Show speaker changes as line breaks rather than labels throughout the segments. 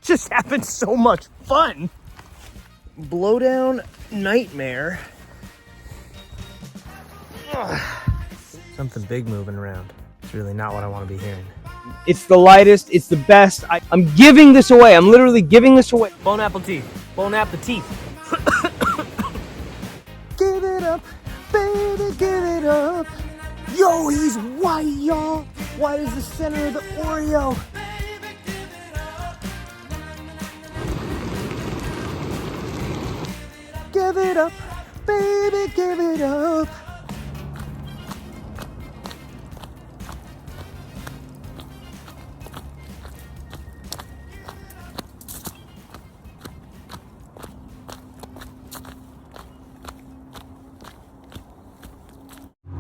just having so much fun. Blowdown nightmare. Ugh. Something big moving around. It's really not what I want to be hearing.
It's the lightest. It's the best. I'm giving this away. I'm literally giving this away.
Bon appetit. Bon appetit. Give it up, baby, give it up. Yo, he's white, y'all. White is the center of the Oreo. Give it up, baby, give it up.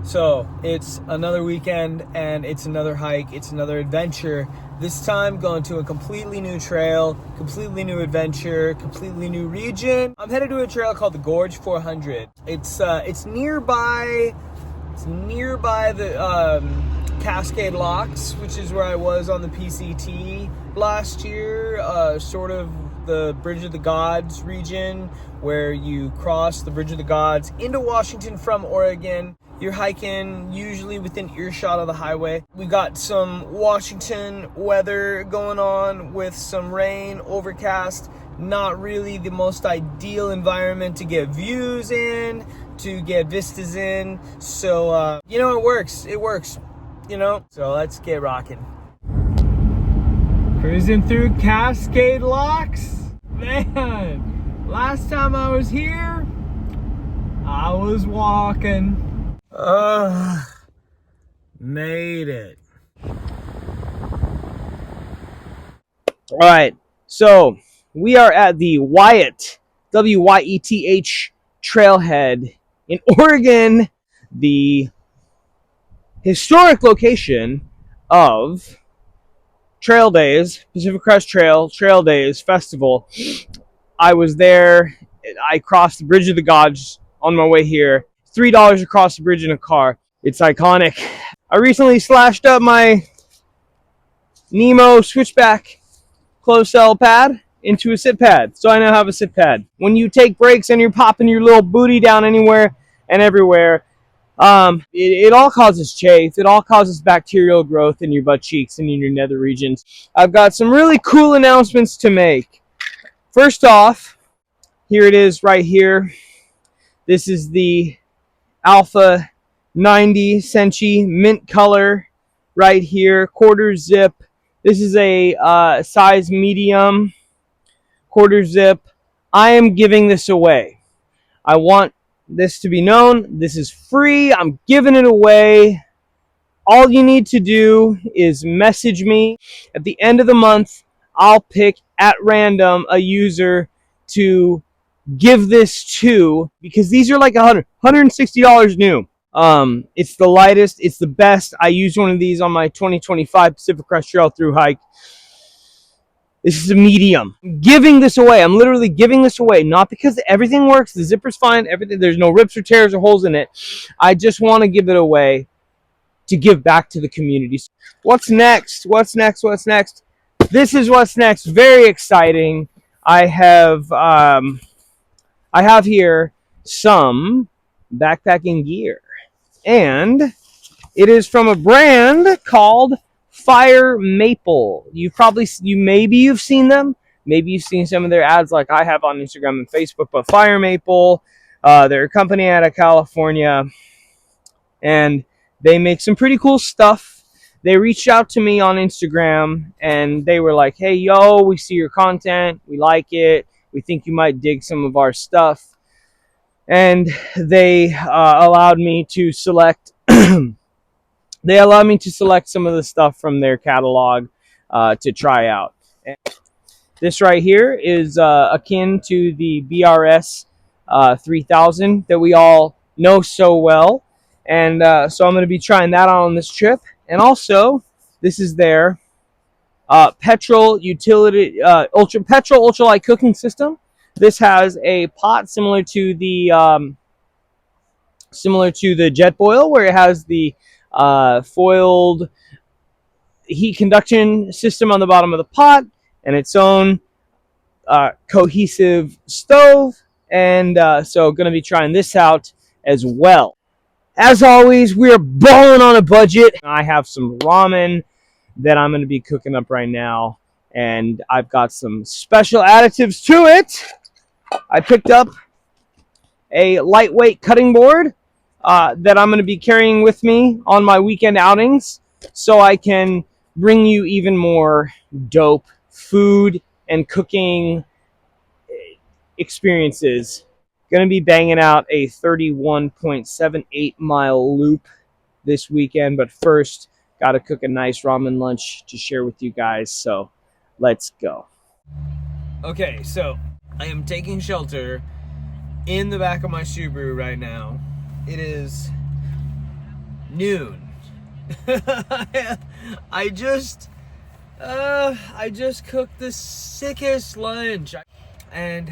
So it's another weekend and it's another hike, it's another adventure. This time going to a completely new trail, completely new adventure, completely new region. I'm headed to a trail called the Gorge 400. It's nearby the Cascade Locks, which is where I was on the PCT last year, sort of the Bridge of the Gods region, where you cross the Bridge of the Gods into Washington from Oregon. You're hiking usually within earshot of the highway. We got some Washington weather going on with some rain, overcast. Not really the most ideal environment to get views in, to get vistas in. So, you know, it works, you know? So let's get rocking. Cruising through Cascade Locks. Man, last time I was here, I was walking. Made it.
All right, so we are at the Wyatt, W-Y-E-T-H trailhead in Oregon, the historic location of Trail Days, Pacific Crest Trail Days Festival. I was there. I crossed the Bridge of the Gods on my way here. $3 across the bridge in a car. It's iconic. I recently slashed up my Nemo switchback closed cell pad into a sit pad, so I now have a sit pad. When you take breaks and you're popping your little booty down anywhere and everywhere, it all causes chafe. It all causes bacterial growth in your butt cheeks and in your nether regions. I've got some really cool announcements to make. First off, here it is right here. This is the Alpha 90 Senchi mint color right here, quarter zip. This is a size medium, quarter zip. I am giving this away. I want this to be known. This is free. I'm giving it away. All you need to do is message me. At the end of the month, I'll pick at random a user to give this to, because these are like $160 new. It's the lightest, it's the best. I used one of these on my 2025 Pacific Crest Trail through hike. This is a medium. I'm giving this away. I'm literally giving this away, not because everything works, the zipper's fine, everything, there's no rips or tears or holes in it. I just want to give it away to give back to the community. What's next? What's next? What's next? This is what's next. Very exciting. I have here some backpacking gear, and it is from a brand called Fire Maple. Maybe you've seen them. Maybe you've seen some of their ads like I have on Instagram and Facebook, but Fire Maple, they're a company out of California, and they make some pretty cool stuff. They reached out to me on Instagram, and they were like, hey, yo, we see your content. We like it. We think you might dig some of our stuff. And they allowed me to select some of the stuff from their catalog to try out. And this right here is akin to the BRS 3000 that we all know so well. And so I'm going to be trying that out on this trip. And also, this is their petrol ultralight cooking system. This has a pot similar to the jet boil, where it has the foiled heat conduction system on the bottom of the pot, and its own cohesive stove, and so going to be trying this out as well. As always, we are balling on a budget. I have some ramen that I'm going to be cooking up right now, and I've got some special additives to it. I picked up a lightweight cutting board that I'm going to be carrying with me on my weekend outings, so I can bring you even more dope food and cooking experiences. Going to be banging out a 31.78 mile loop this weekend, but first, got to cook a nice ramen lunch to share with you guys, so let's go.
Okay, so I am taking shelter in the back of my Subaru right now. It is noon. I just cooked the sickest lunch, and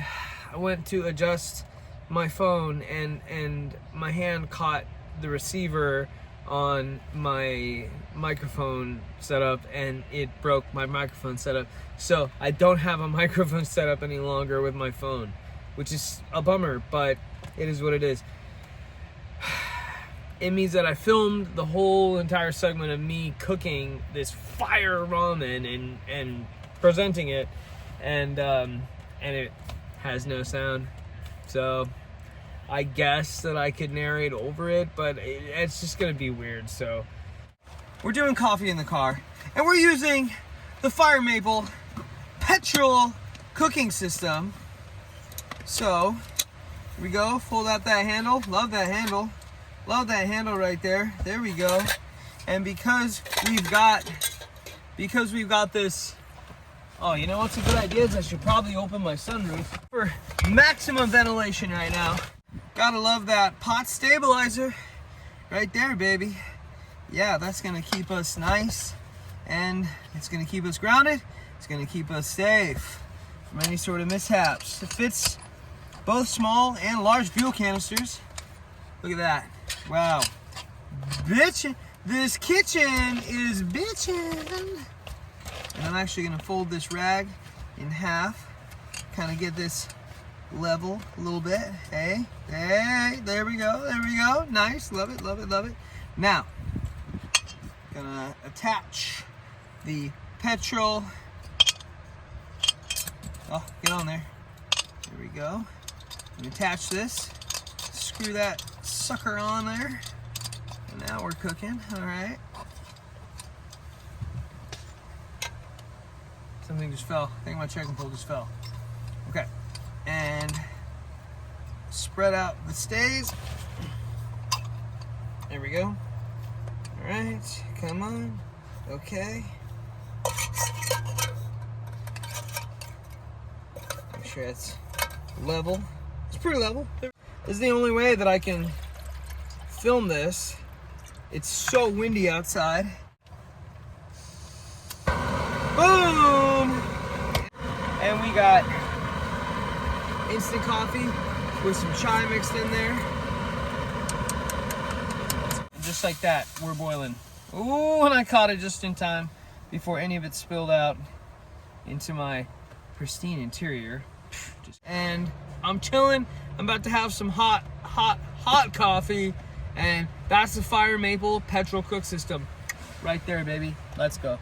I went to adjust my phone, and my hand caught the receiver on my microphone setup, and it broke my microphone setup. So I don't have a microphone setup any longer with my phone, which is a bummer, but it is what it is. It means that I filmed the whole entire segment of me cooking this fire ramen and presenting it, and it has no sound. So I guess that I could narrate over it, but it's just gonna be weird. So we're doing coffee in the car, and we're using the Fire Maple petrol cooking system. So here we go, fold out that handle. Love that handle. Love that handle right there. There we go. And because we've got this, oh, you know what's a good idea is I should probably open my sunroof for maximum ventilation right now. Gotta love that pot stabilizer right there, baby. Yeah, that's gonna keep us nice, and it's gonna keep us grounded. It's gonna keep us safe from any sort of mishaps. It fits both small and large fuel canisters. Look at that. Wow. Bitch, this kitchen is bitchin'. And I'm actually gonna fold this rag in half, kind of get this level a little bit. Hey, there we go. Nice, love it. Now, gonna attach the petrol. Oh, get on there. There we go. Attach this. Screw that sucker on there. And now we're cooking. All right. Something just fell. I think my checking pole just fell. Okay. And spread out the stays. There we go. All right. Come on. Okay. Make sure it's level. It's pretty level. This is the only way that I can film this. It's so windy outside. Boom! And we got instant coffee with some chai mixed in there. And just like that, we're boiling. Ooh, and I caught it just in time before any of it spilled out into my pristine interior. And I'm chilling. I'm about to have some hot coffee, and that's the Fire Maple petrol cook system right there, baby. Let's go.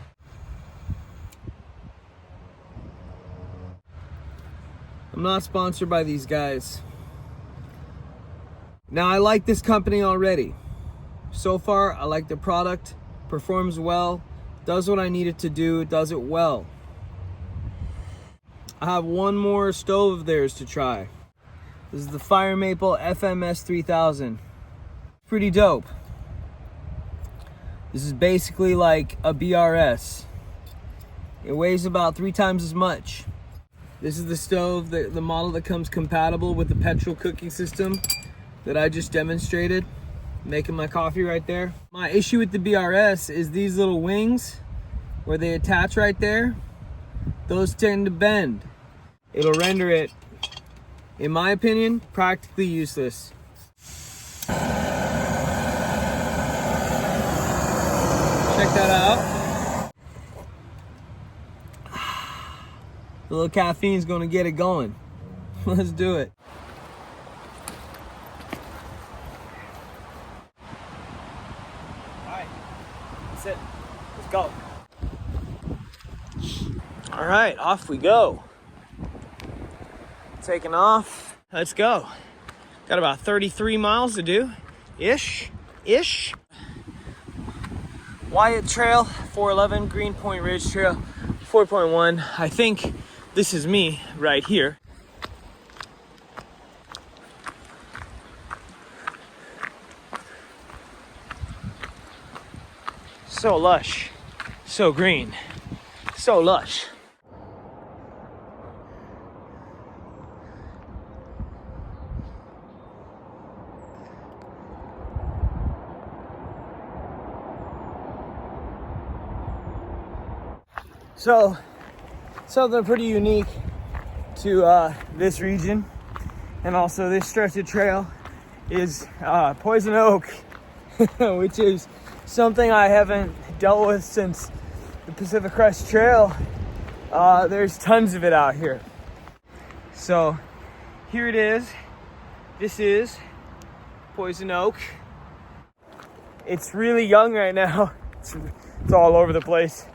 I'm not sponsored by these guys. Now, I like this company already. So far, I like the product, performs well, does what I need it to do, does it well. I have one more stove of theirs to try. This is the Fire Maple FMS 3000. Pretty dope. This is basically like a BRS. It weighs about 3 times as much. This is the stove, the model that comes compatible with the petrol cooking system that I just demonstrated. Making my coffee right there. My issue with the BRS is these little wings where they attach right there. Those tend to bend. It'll render it, in my opinion, practically useless. Check that out. A little caffeine's gonna get it going. Let's do it. Alright, that's it. Let's go. Alright, off we go. Taking off. Let's go. Got about 33 miles to do. Ish. Wyatt Trail, 411, Greenpoint Ridge Trail, 4.1. I think this is me right here. So lush, so green, so lush. So, something pretty unique to this region and also this stretch of trail is poison oak, which is something I haven't dealt with since the Pacific Crest Trail. There's tons of it out here. So, here it is. This is poison oak. It's really young right now. It's all over the place.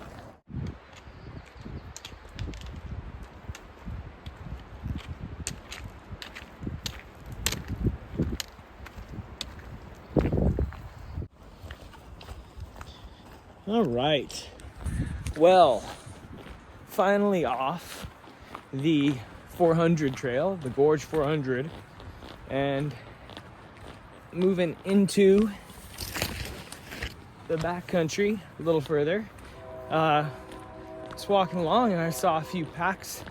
All right, well, finally off the 400 trail, the Gorge 400, and moving into the backcountry a little further. Just walking along and I saw a few packs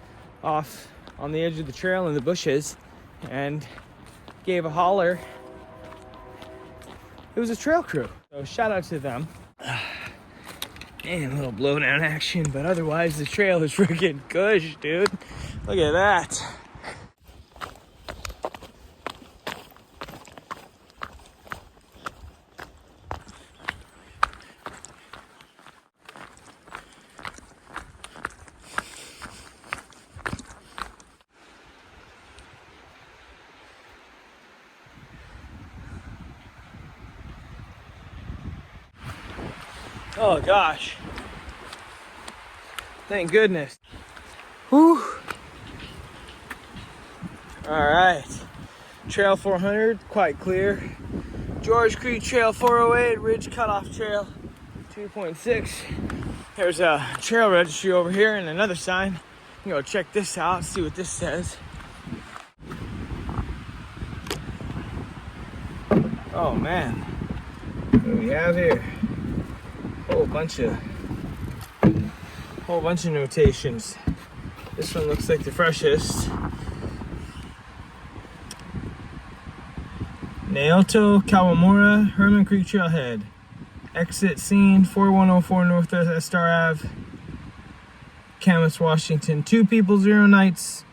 off on the edge of the trail in the bushes and gave a holler. It was a trail crew, so shout out to them. And a little blowdown action, but otherwise the trail is freaking cush, dude. Look at that. Oh gosh. Thank goodness. Whew. Alright. Trail 400, quite clear. George Creek Trail 408, Ridge Cutoff Trail 2.6. There's a trail registry over here and another sign. You can go check this out, see what this says. Oh man. What do we have here? Whole bunch of notations. This one looks like the freshest. Naoto Kawamura, Herman Creek Trailhead. Exit scene 4104 Northwest Star Ave, Camas, Washington. 2 people, 0 nights.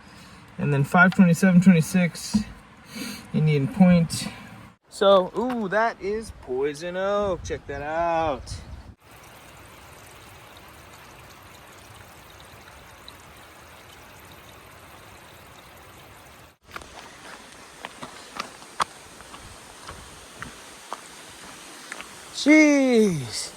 And then 52726 Indian Point. So, ooh, that is poison oak. Check that out. Jeez.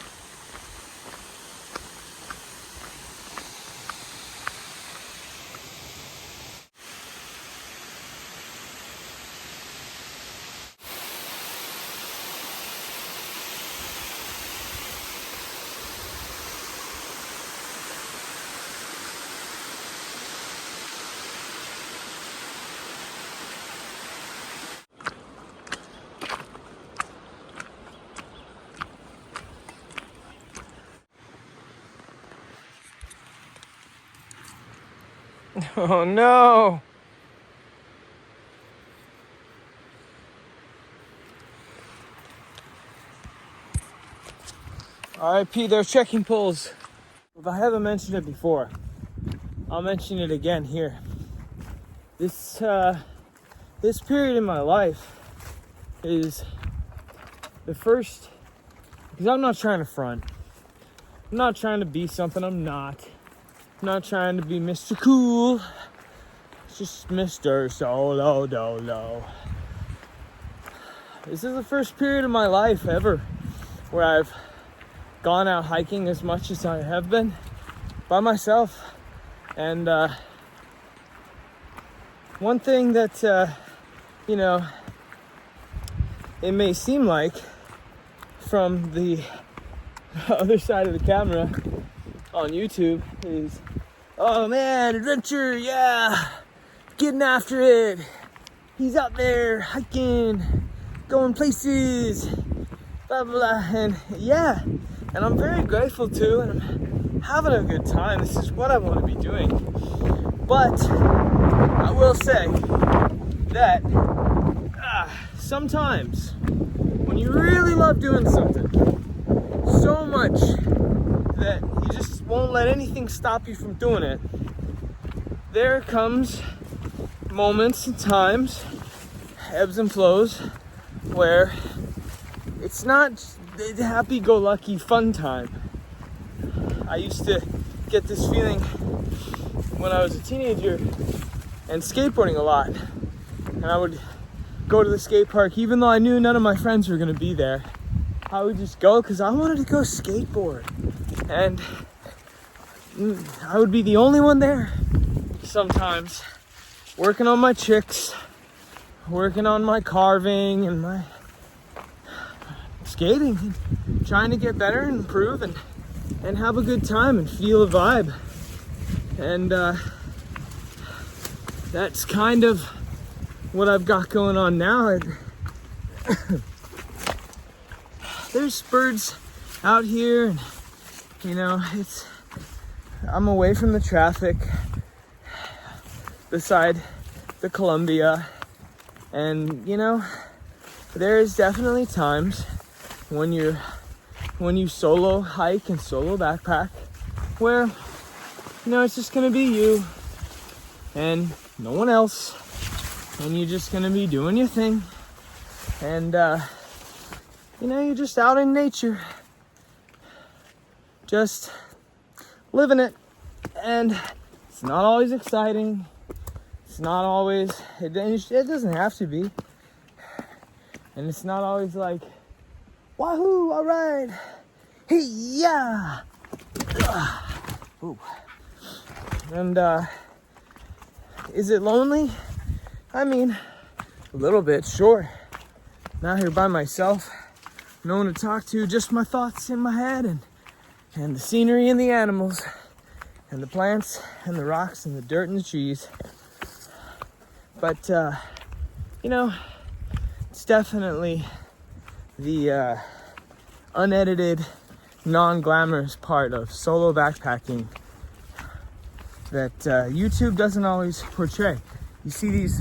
Oh no. RIP, there's trekking poles. If I haven't mentioned it before, I'll mention it again here. This period in my life is the first, because I'm not trying to front. I'm not trying to be something I'm not. I'm not trying to be Mr. Cool. It's just Mr. Solo Dolo. This is the first period of my life ever where I've gone out hiking as much as I have been by myself. And one thing that, you know, it may seem like from the other side of the camera on YouTube is, oh man, adventure, yeah, getting after it. He's out there hiking, going places, blah, blah, blah. And yeah, and I'm very grateful too, and I'm having a good time. This is what I want to be doing. But I will say that sometimes when you really love doing something so much that you just won't let anything stop you from doing it, there comes moments and times, ebbs and flows, where it's not the happy-go-lucky fun time. I used to get this feeling when I was a teenager and skateboarding a lot, and I would go to the skate park even though I knew none of my friends were going to be there. I would just go because I wanted to go skateboard, and I would be the only one there sometimes, working on my tricks, working on my carving and my skating, and trying to get better and improve and have a good time and feel a vibe. And that's kind of what I've got going on now. There's birds out here, and you know, I'm away from the traffic beside the Columbia, and you know, there's definitely times when you solo hike and solo backpack where, you know, it's just gonna be you and no one else, and you're just gonna be doing your thing, and you know, you're just out in nature, just living it. And it's not always exciting. It's not always, it doesn't have to be. And it's not always like, wahoo, all right, hey, yeah. Ooh. And is it lonely? I mean, a little bit, sure. I'm out here by myself, no one to talk to, just my thoughts in my head, and the scenery and the animals and the plants and the rocks and the dirt and the trees. But you know, it's definitely the unedited, non-glamorous part of solo backpacking that YouTube doesn't always portray. You see these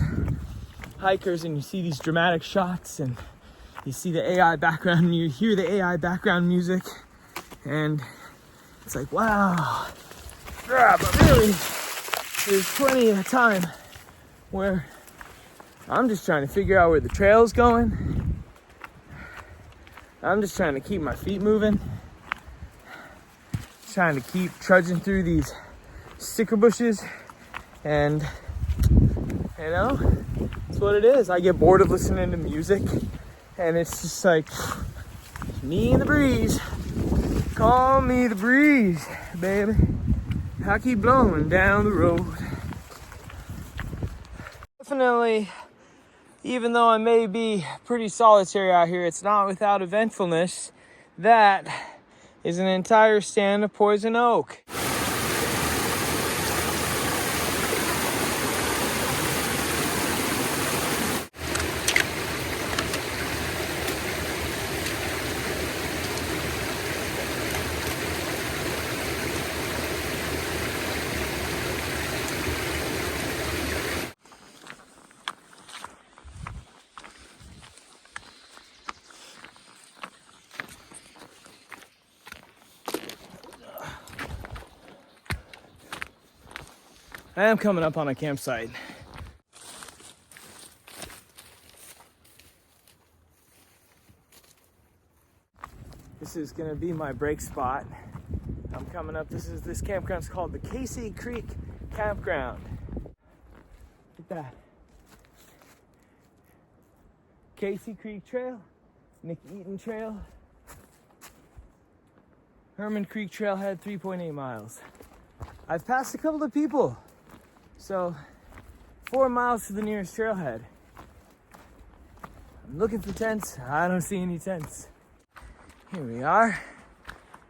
hikers and you see these dramatic shots, and you see the AI background, you hear the AI background music, and it's like, wow. Yeah, but really, there's plenty of time where I'm just trying to figure out where the trail's going. I'm just trying to keep my feet moving. Trying to keep trudging through these sticker bushes, and you know, it's what it is. I get bored of listening to music, and it's just like me and the breeze. Call me the breeze, baby. I keep blowing down the road. Definitely, even though I may be pretty solitary out here, it's not without eventfulness. That is an entire stand of poison oak. I am coming up on a campsite. This is gonna be my break spot. I'm coming up. This campground's called the Casey Creek Campground. Look at that. Casey Creek Trail, Nick Eaton Trail, Herman Creek Trailhead, 3.8 miles. I've passed a couple of people, so 4 miles to the nearest trailhead. I'm looking for tents. I don't see any tents. Here we are.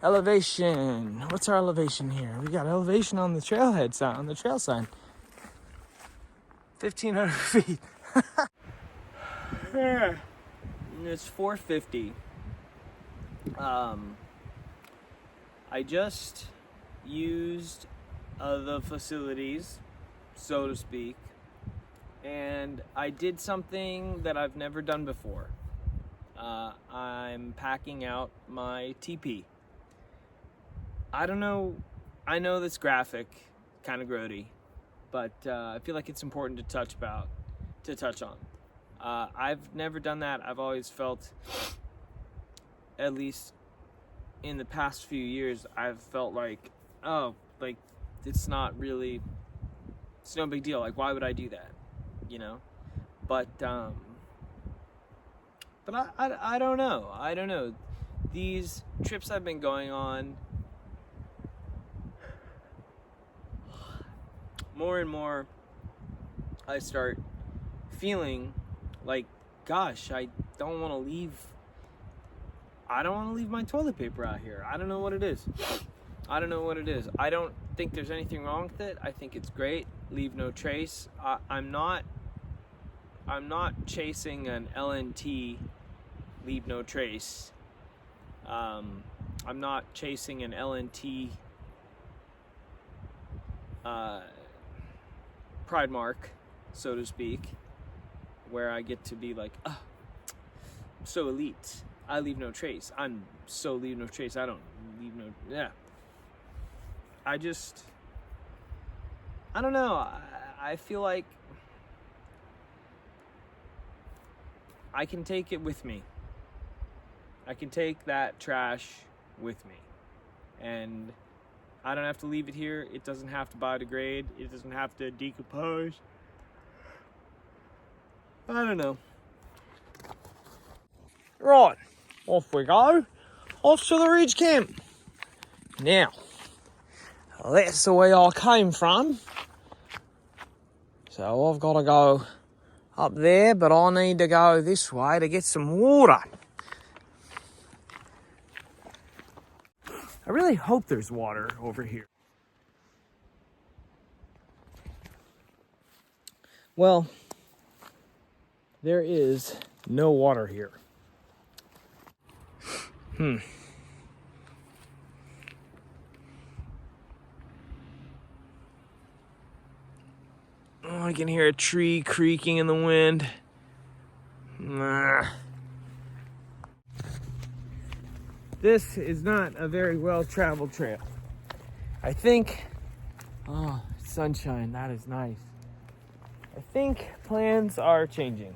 Elevation. What's our elevation here? We got elevation on the trailhead sign, on the trail sign. 1,500 feet. It's 450. I just used the facilities, so to speak, and I did something that I've never done before. I'm packing out my TP. I don't know, I know that's graphic, kind of grody, but I feel like it's important to touch on. I've never done that. I've always felt, at least in the past few years, I've felt like, oh, like it's no big deal. Like, why would I do that? You know? But I don't know. I don't know. These trips I've been going on, more and more, I start feeling like, gosh, I don't want to leave my toilet paper out here. I don't know what it is. I don't think there's anything wrong with it. I think it's great. Leave no trace. I'm not chasing an LNT, leave no trace. I'm not chasing an LNT pride mark, so to speak, where I get to be like, oh, I'm so elite. I leave no trace. I'm so leave no trace. I don't leave no, yeah. I don't know. I feel like I can take it with me. I can take that trash with me. And I don't have to leave it here. It doesn't have to biodegrade. It doesn't have to decompose. I don't know. Right, off we go. Off to the Ridge Camp. Now, that's the way I came from. So I've got to go up there, but I need to go this way to get some water. I really hope there's water over here. Well, there is no water here. Oh, I can hear a tree creaking in the wind. This is not a very well-traveled trail. I think, oh, sunshine, that is nice. I think plans are changing.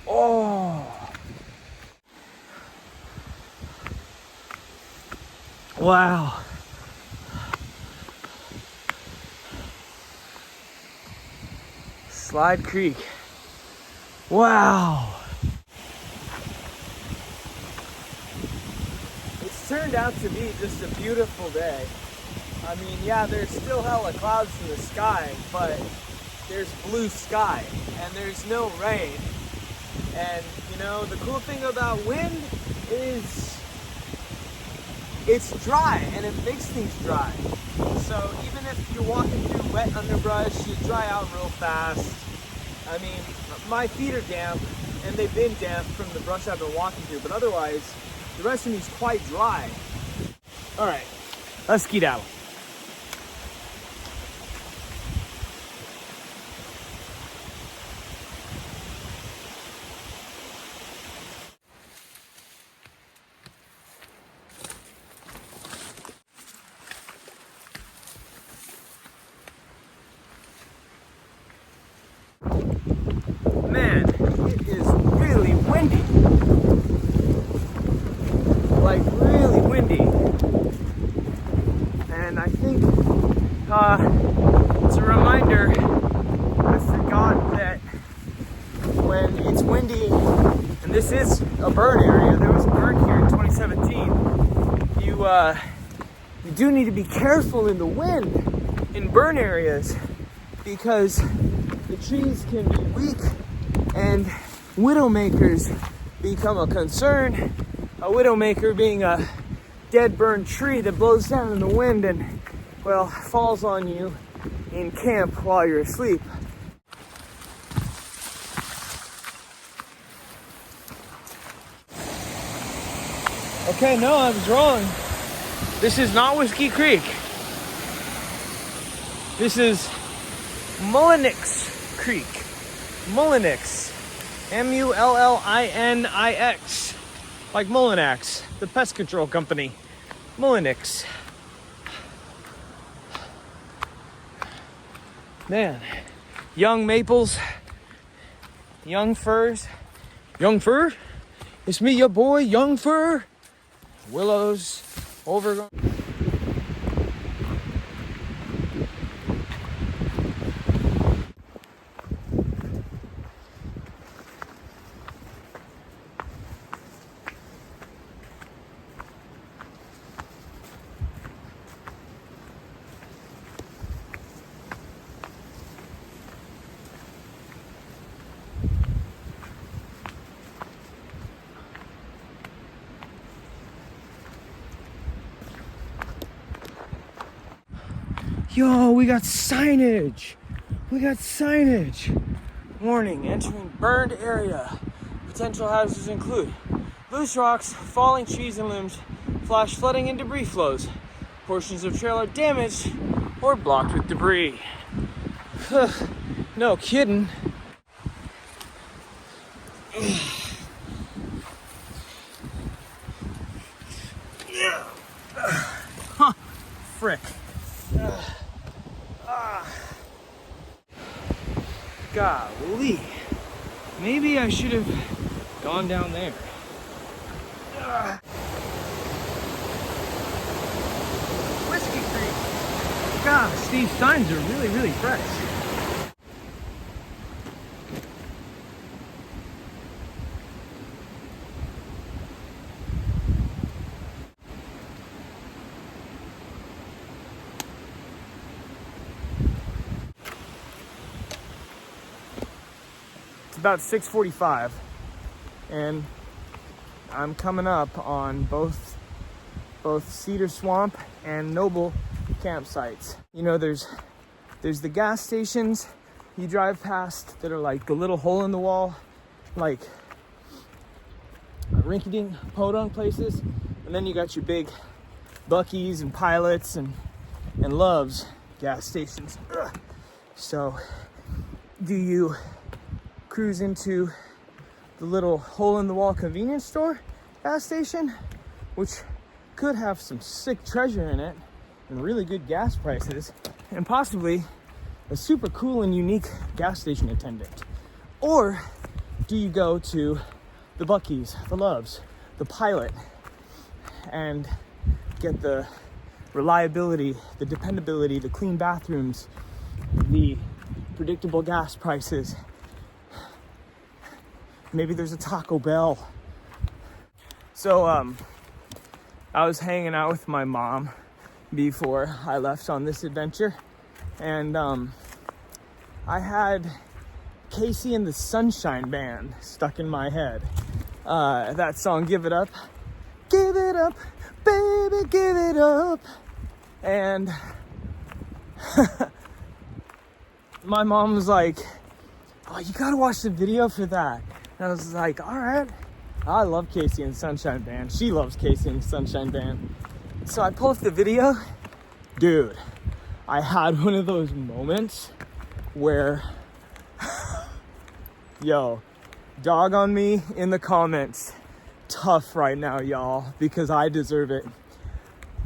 Oh, wow. Slide Creek. Wow. It's turned out to be just a beautiful day. I mean, yeah, there's still hella clouds in the sky, but there's blue sky and there's no rain. And, you know, the cool thing about wind is it's dry and it makes things dry. So even if you're walking through wet underbrush, you dry out real fast. I mean, my feet are damp and they've been damp from the brush I've been walking through, but otherwise, the rest of me is quite dry. All right, let's skedaddle. Man, it is really windy. Like really windy. And I think it's a reminder, I forgot that when it's windy, and this is a burn area, there was a burn here in 2017, you do need to be careful in the wind in burn areas, because the trees can be weak and widowmakers become a concern. A widowmaker being a dead burned tree that blows down in the wind and, well, falls on you in camp while you're asleep. Okay, no, I was wrong. This is not Whiskey Creek. This is Mullinix Creek. Mullinix. Mullinix. Like Mullinax, the pest control company. Mullinix. Man, young maples, young firs. Young fir? It's me, your boy, young fir. Willows, overgrown. Yo, we got signage. We got signage. Warning, entering burned area. Potential hazards include loose rocks, falling trees and limbs, flash flooding and debris flows. Portions of trail are damaged or blocked with debris. No kidding. Huh, frick. Golly, maybe I should have gone down there. Whiskey Creek. Gosh, these signs are really, really fresh. About 6:45, and I'm coming up on both Cedar Swamp and Noble campsites. You know, there's the gas stations you drive past that are like the little hole in the wall, like rinky-dink podunk places, and then you got your big Buc-ee's and Pilots and Love's gas stations. So do you cruise into the little hole-in-the-wall convenience store gas station, which could have some sick treasure in it and really good gas prices, and possibly a super cool and unique gas station attendant? Or do you go to the Buc-ee's, the Loves, the Pilot, and get the reliability, the dependability, the clean bathrooms, the predictable gas prices? Maybe there's a Taco Bell. So I was hanging out with my mom before I left on this adventure, and I had Casey and the Sunshine Band stuck in my head. That song, Give It Up, baby, give it up. And my mom was like, oh, you gotta watch the video for that.
And I was like, all right. I love Casey and the Sunshine Band. She loves Casey and the Sunshine Band. So I pull up the video. Dude, I had one of those moments where, yo, dog on me in the comments. Tough right now, y'all, because I deserve it.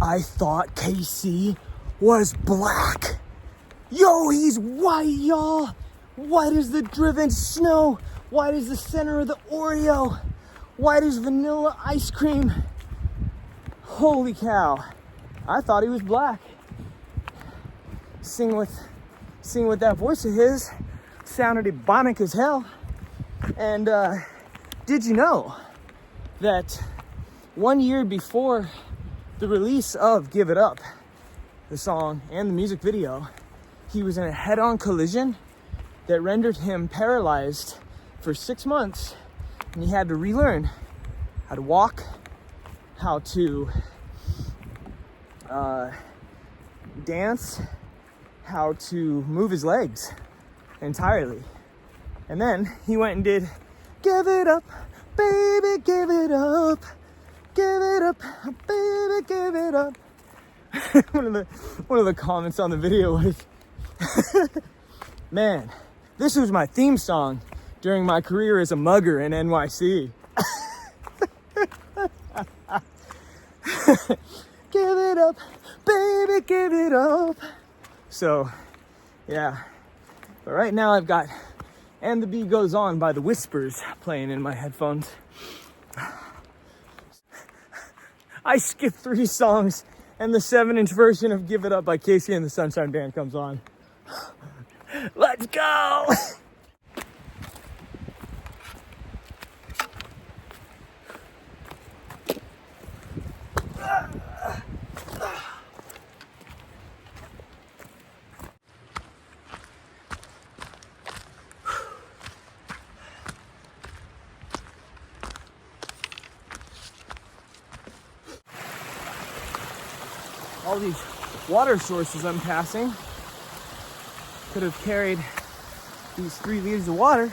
I thought Casey was black. Yo, he's white, y'all. White as the driven snow. White as the center of the Oreo. White as vanilla ice cream. Holy cow. I thought he was black. Sing with that voice of his. Sounded ebonic as hell. And did you know that 1 year before the release of Give It Up, the song and the music video, he was in a head-on collision that rendered him paralyzed for 6 months, and he had to relearn how to walk, how to dance, how to move his legs entirely. And then he went and did Give It Up, baby, give it up. Give it up, baby, give it up. one of the comments on the video was, man, this was my theme song during my career as a mugger in NYC. Give it up, baby, give it up. So, yeah. But right now I've got And the Beat Goes On by the Whispers playing in my headphones. I skipped 3 songs and the 7-inch version of Give It Up by Casey and the Sunshine Band comes on. Let's go! All these water sources I'm passing could have carried these 3 liters of water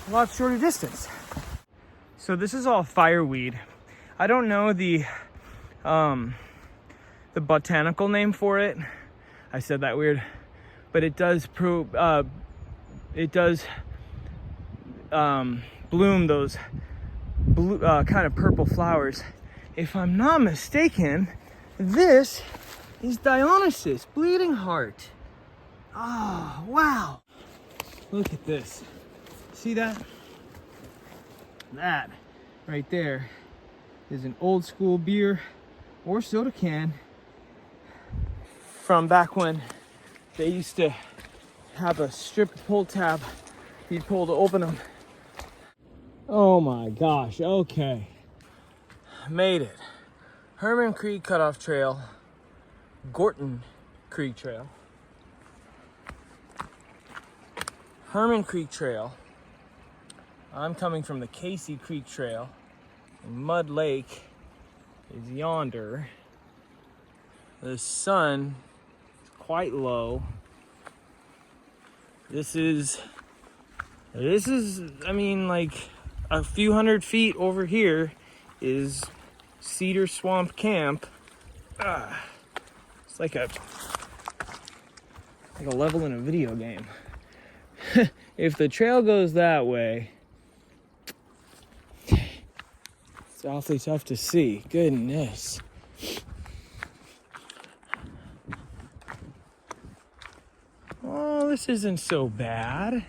a lot shorter distance. So this is all fireweed. I don't know the botanical name for it. I said that weird, but it does bloom those blue kind of purple flowers. If I'm not mistaken, this is Dionysus, bleeding heart. Oh, wow. Look at this. See that? That right there is an old school beer or soda can from back when they used to have a strip pull tab you'd pull to open them. Oh my gosh, okay. Made it. Herman Creek Cutoff Trail, Gorton Creek Trail, Herman Creek Trail. I'm coming from the Casey Creek Trail, and Mud Lake is yonder. The sun is quite low. This is, I mean, like a few hundred feet over here is Cedar Swamp Camp. It's like a level in a video game. If the trail goes that way, it's awfully tough to see. Goodness. Oh, this isn't so bad.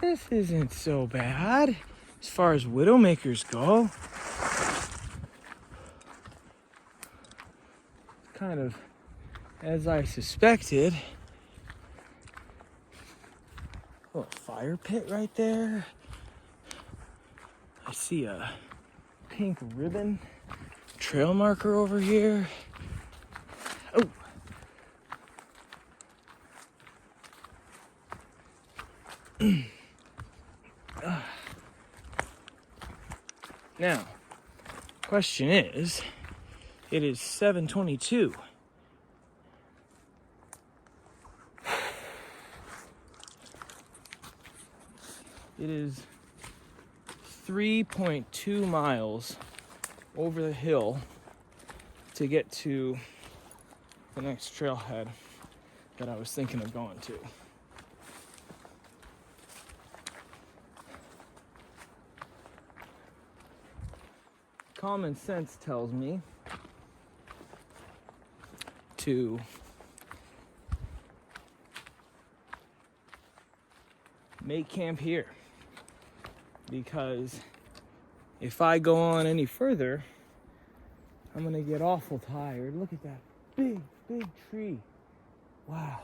This isn't so bad as far as Widowmakers go. Kind of as I suspected. Oh, a fire pit right there. I see a pink ribbon trail marker over here. Oh. Now, question is, it is 7:22. It is
3.2 miles over the hill to get to the next trailhead that I was thinking of going to. Common sense tells me to make camp here, because if I go on any further, I'm gonna get awful tired. Look at that big tree. Wow.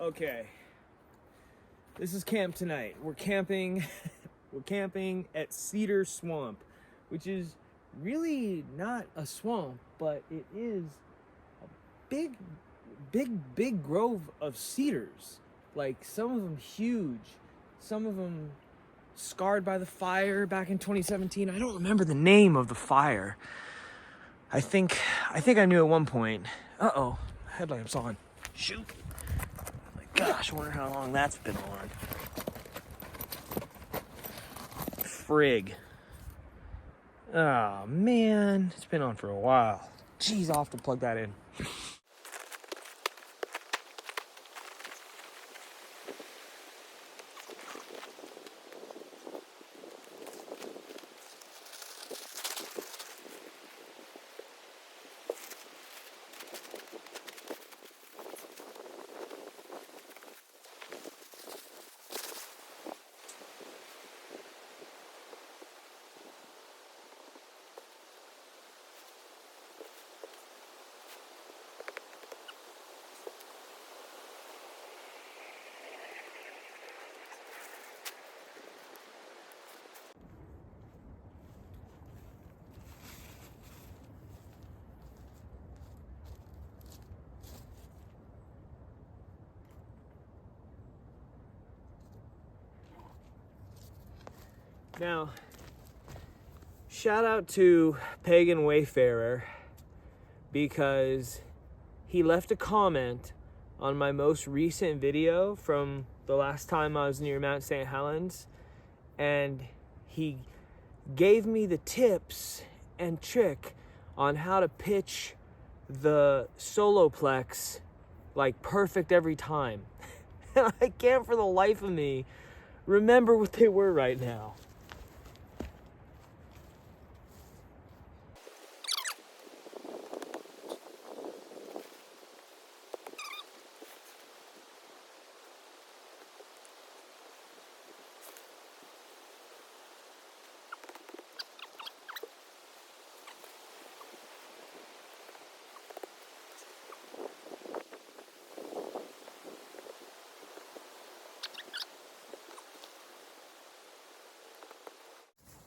Okay, this is camp tonight. We're camping at Cedar Swamp, which is really not a swamp, but it is a big grove of cedars. Like, some of them huge, some of them scarred by the fire back in 2017. I don't remember the name of the fire. I think I knew at one point. Uh-oh, headlamps on. Shoot. Gosh, I wonder how long that's been on. Frig. Oh, man. It's been on for a while. Jeez, I'll have to plug that in. Now, shout out to Pagan Wayfarer, because he left a comment on my most recent video from the last time I was near Mount St. Helens, and he gave me the tips and trick on how to pitch the Soloplex like perfect every time. And I can't for the life of me remember what they were right now.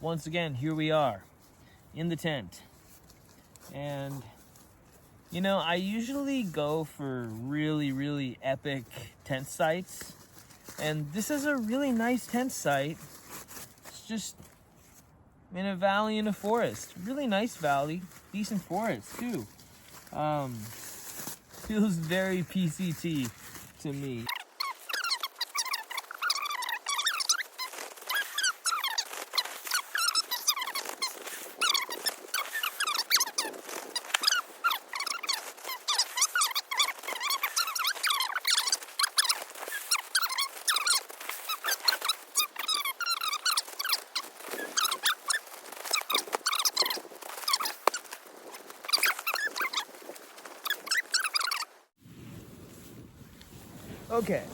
Once again, here we are in the tent. And, you know, I usually go for really epic tent sites. And this is a really nice tent site. It's just in a valley in a forest. Really nice valley, decent forest too. Feels very PCT to me. Okay,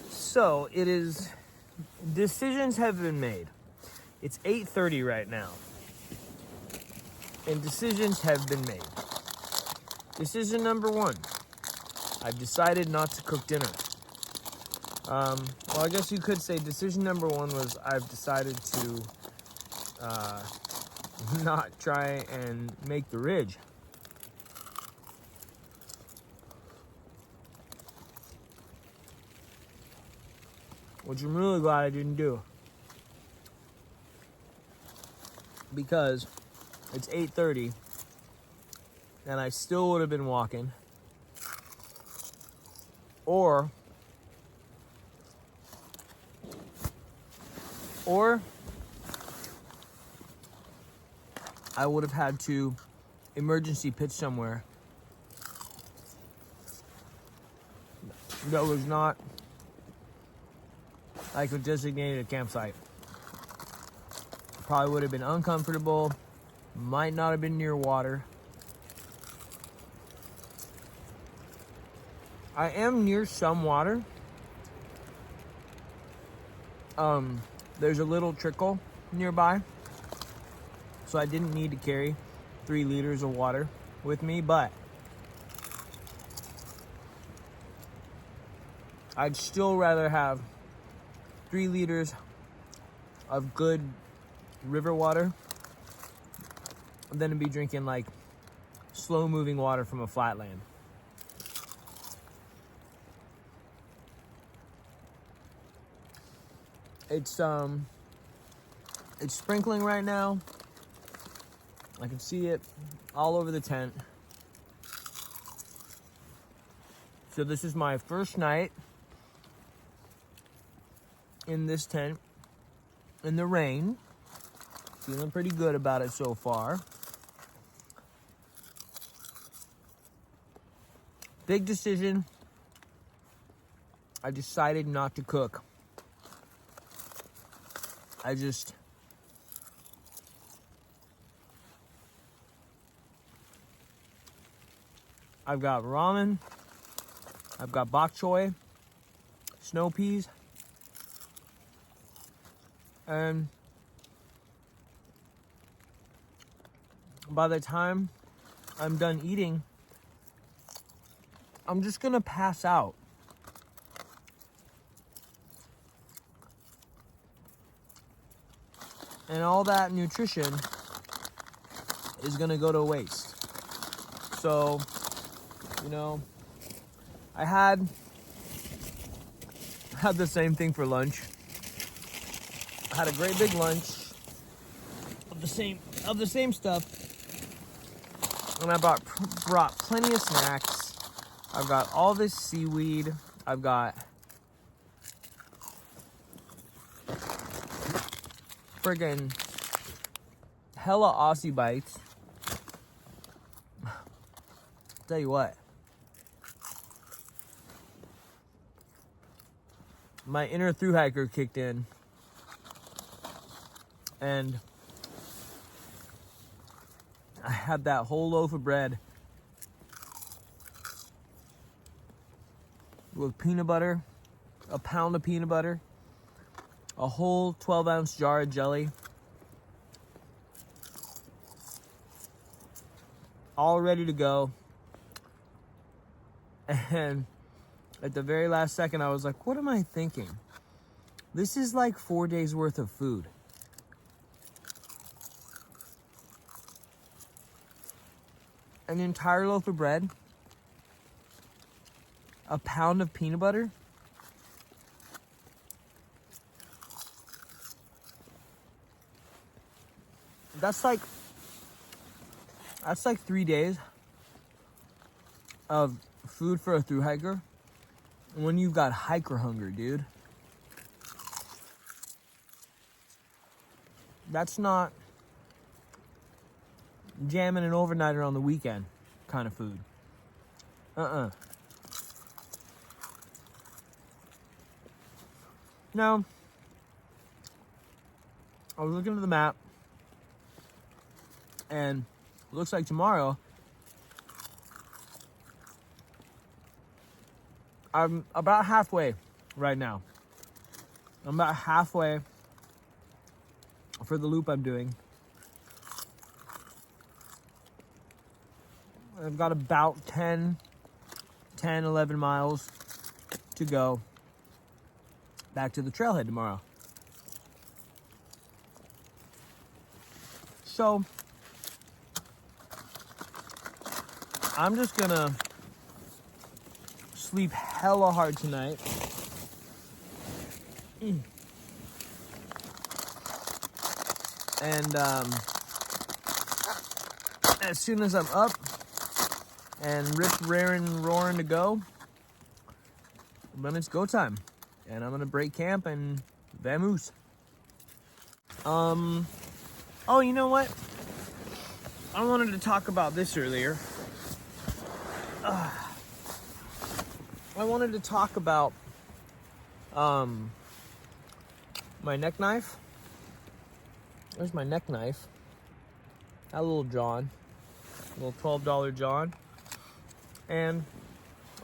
so it is, decisions have been made. It's 8:30 right now, and decisions have been made. Decision number one, I've decided not to cook dinner. Well, I guess you could say decision number one was I've decided to not try and make the ridge. Which I'm really glad I didn't do. because it's 8:30 and I still would have been walking, or I would have had to emergency pitch somewhere that was not like a designated campsite. Probably would have been uncomfortable, might not have been near water. I am near some water. There's a little trickle nearby, so I didn't need to carry 3 liters of water with me, but I'd still rather have 3 liters of good river water than to be drinking like slow moving water from a flatland. It's sprinkling right now. I can see it all over the tent. So this is my first night in this tent in the rain. Feeling pretty good about it so far. Big decision. I decided not to cook. I've got ramen, I've got bok choy, snow peas, and by the time I'm done eating, I'm just gonna pass out. And all that nutrition is gonna go to waste. So, I had the same thing for lunch. I had a great big lunch of the same stuff, and I brought plenty of snacks. I've got all this seaweed. I've got friggin' hella Aussie bites. Tell you what, my inner thru hiker kicked in, and I had that whole loaf of bread with peanut butter, a pound of peanut butter, a whole 12-ounce jar of jelly, all ready to go. And at the very last second, I was like, what am I thinking? This is like 4 days worth of food. An entire loaf of bread, a pound of peanut butter, that's like 3 days of food for a thru hiker. When you've got hiker hunger, dude. That's not jamming an overnighter on the weekend kind of food. Now, I was looking at the map, and it looks like tomorrow I'm about halfway right now. I'm about halfway for the loop I'm doing. I've got about 11 miles to go back to the trailhead tomorrow. So I'm just gonna sleep hella hard tonight. And as soon as I'm up and raring, roaring to go, then it's go time. And I'm gonna break camp and vamoose. Oh, you know what? I wanted to talk about this earlier. I wanted to talk about my neck knife. There's my neck knife. That little John, little $12 John. And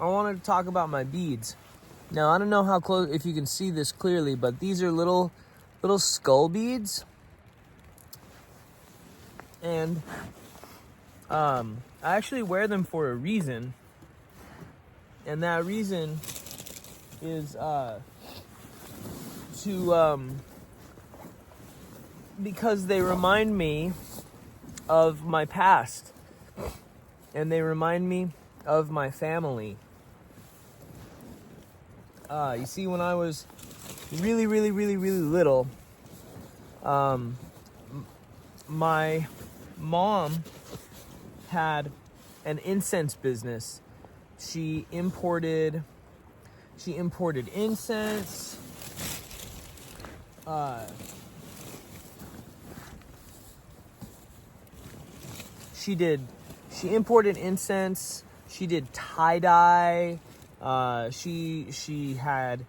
I wanted to talk about my beads. Now, I don't know how close, if you can see this clearly, but these are little skull beads. And I actually wear them for a reason. And that reason is because they remind me of my past. And they remind me of my family. You see, when I was really little, my mom had an incense business. She imported incense. She imported incense. She did tie-dye. She had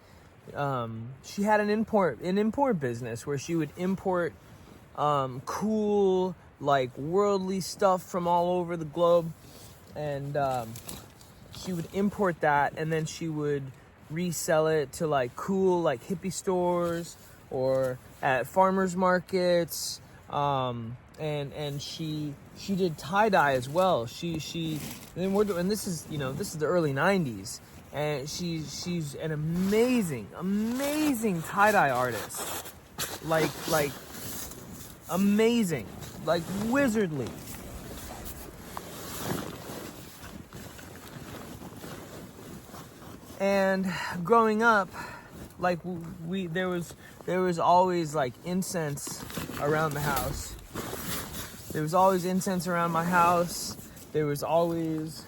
an import business where she would import cool, like, worldly stuff from all over the globe, and she would import that, and then she would resell it to like cool, like, hippie stores or at farmers markets. And she did tie-dye as well. And this is the early 90s, and she's an amazing tie-dye artist. Like amazing, like wizardly. And growing up, like, there was always like incense around the house. There was always incense around my house. There was always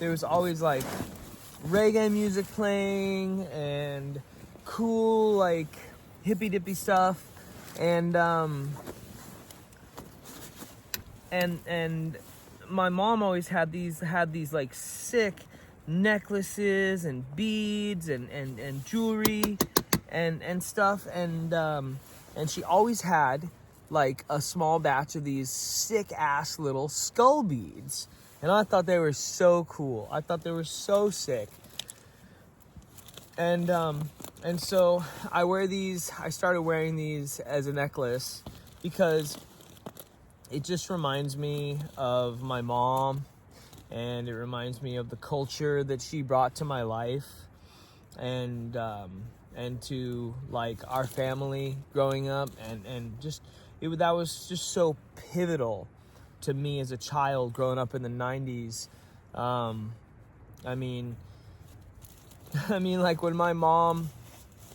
like reggae music playing and cool, like, hippy dippy stuff. And my mom always had these like sick necklaces and beads and jewelry and stuff, and she always had like a small batch of these sick ass little skull beads, and I thought they were so cool. I thought they were so sick. And so I started wearing these as a necklace because it just reminds me of my mom, and it reminds me of the culture that she brought to my life, and to, like, our family growing up, and just that was just so pivotal to me as a child growing up in the 90s. I mean, like, when my mom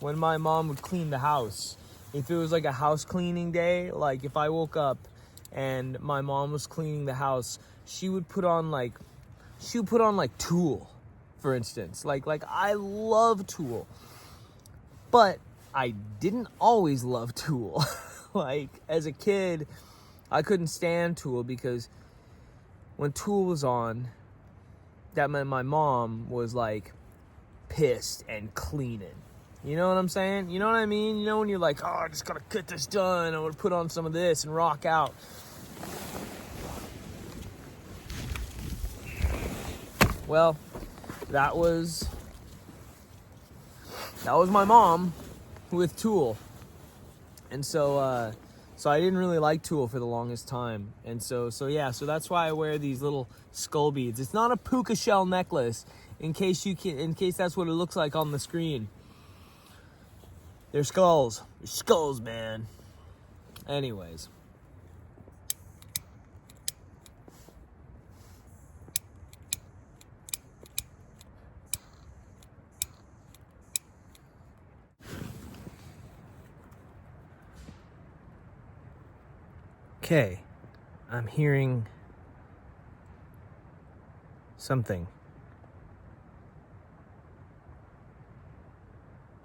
would clean the house, if it was like a house cleaning day, like if I woke up and my mom was cleaning the house, she would put on like Tool, for instance. Like I love Tool, but I didn't always love Tool. Like, as a kid, I couldn't stand Tool because when Tool was on, that meant my mom was like pissed and cleaning. You know what I'm saying? You know what I mean? You know when you're like, oh, I just gotta get this done, I want to put on some of this and rock out. Well, that was my mom with Tool. And so I didn't really like Tool for the longest time. And so that's why I wear these little skull beads. It's not a puka shell necklace, in case that's what it looks like on the screen. They're skulls. They're skulls, man. Anyways. Okay. I'm hearing something.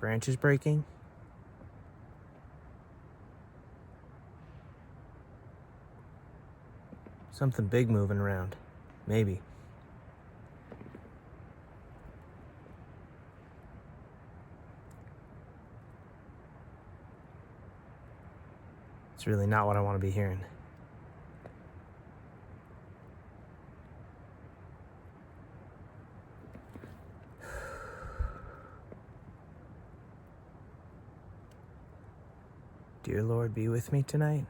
Branches breaking. Something big moving around. Maybe. It's really not what I want to be hearing. Dear Lord, be with me tonight.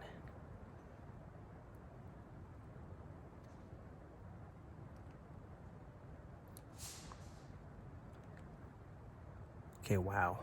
Okay, wow.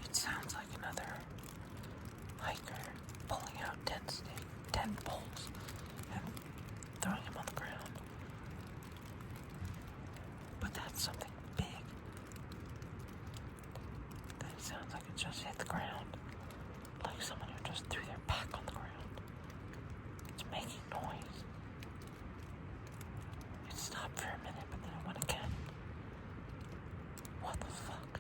It sounds like another hiker pulling out 10 poles and throwing them on the ground. But that's something big. That sounds like it just hit the ground. Like someone who just threw their pack on the ground. It's making noise. It stopped for a minute, but then it went again. What the fuck?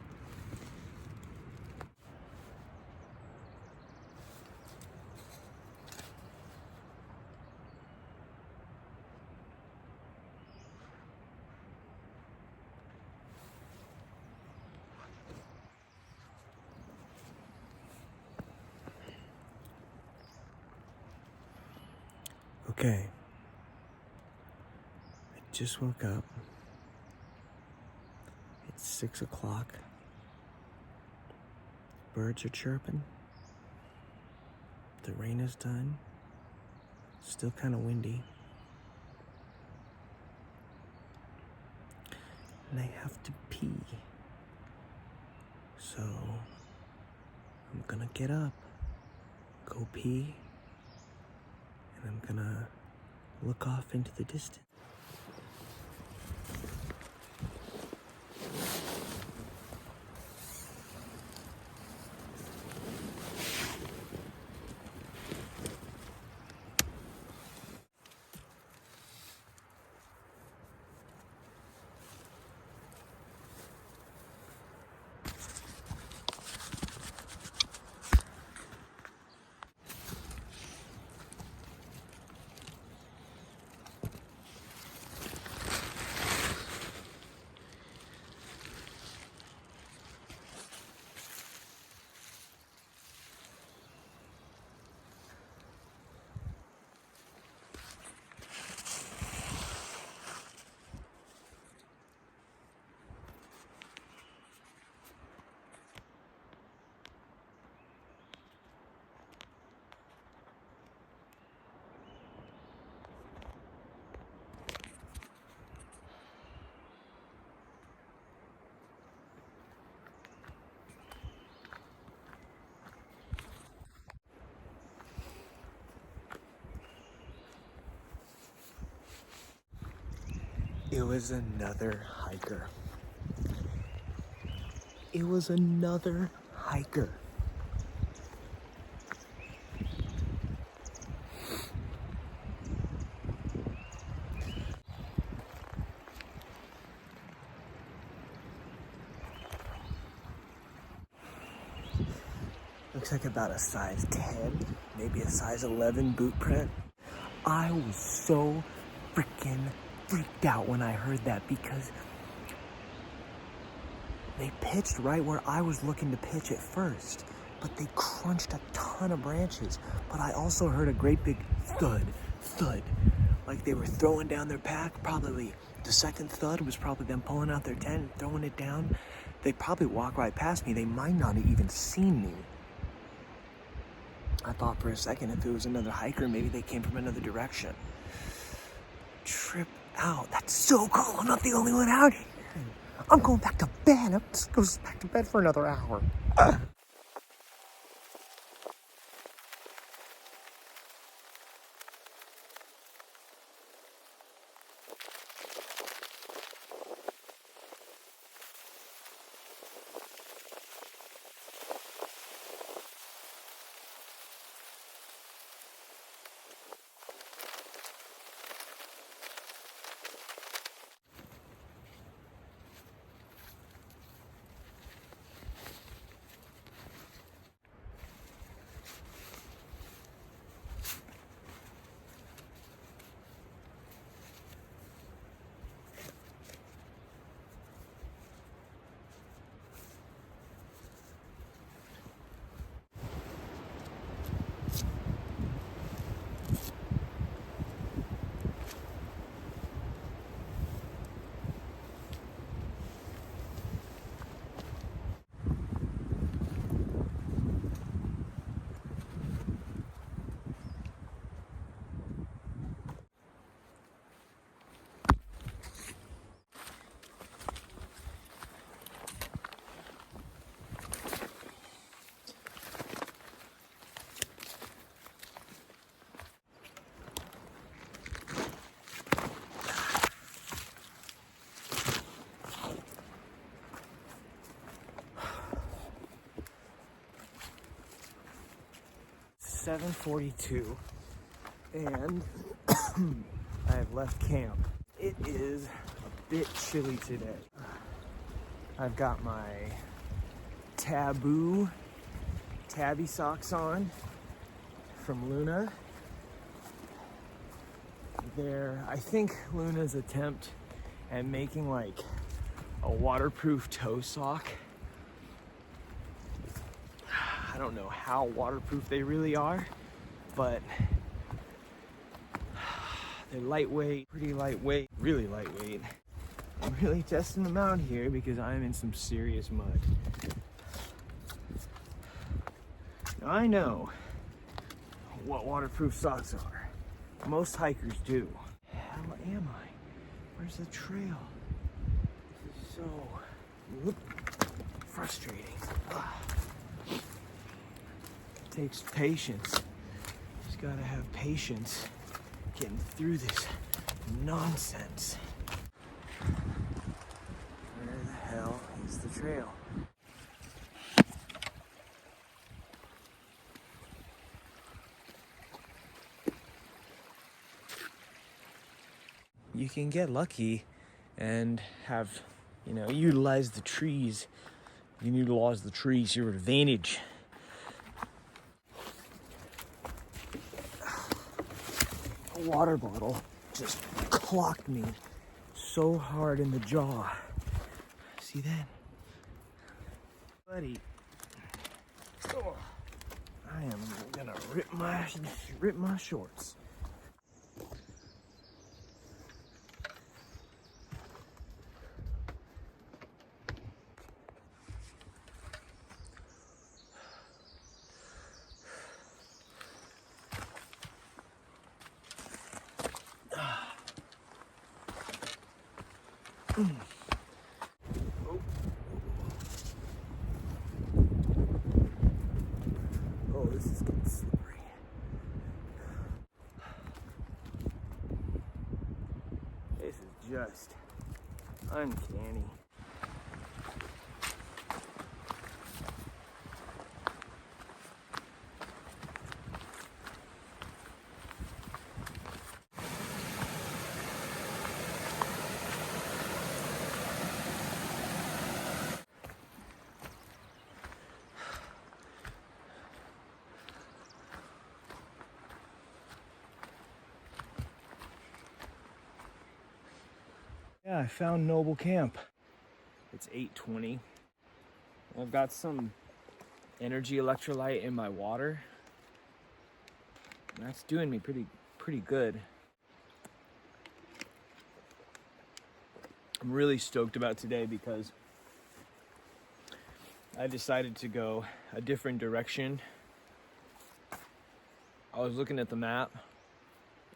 Okay. I just woke up. It's 6 o'clock. Birds are chirping. The rain is done. Still kind of windy. And I have to pee. So I'm gonna get up, go pee, and I'm gonna look off into the distance. It was another hiker. It was another hiker. Looks like about a size 10, maybe a size 11 boot print. I was so freaking freaked out when I heard that because they pitched right where I was looking to pitch at first, but they crunched a ton of branches. But I also heard a great big thud, thud, like they were throwing down their pack. Probably the second thud was probably them pulling out their tent and throwing it down. They probably walked right past me. They might not have even seen me. I thought for a second if it was another hiker, maybe they came from another direction. Trip out. That's so cool. I'm not the only one out here. I'm going back to bed. I'm just going back to bed for another hour. $7:42 and I have left camp. It is a bit chilly today. I've got my tabby socks on from Luna. They're, I think, Luna's attempt at making like a waterproof toe sock. I don't know how waterproof they really are, but they're lightweight, pretty lightweight, really lightweight. I'm really testing them out here because I'm in some serious mud. Now I know what waterproof socks are. Most hikers do. How am I? Where's the trail? This is so frustrating. Takes patience. Just gotta have patience getting through this nonsense. Where the hell is the trail? You can get lucky and have, utilize the trees. You can utilize the trees to your advantage. Water bottle just clocked me so hard in the jaw. See that? Buddy. Oh, I am gonna rip my shorts. Oh, this is getting slippery. This is just uncanny.
Yeah, I found Noble Camp. It's 8:20. I've got some energy electrolyte in my water. And that's doing me pretty good. I'm really stoked about today because I decided to go a different direction. I was looking at the map,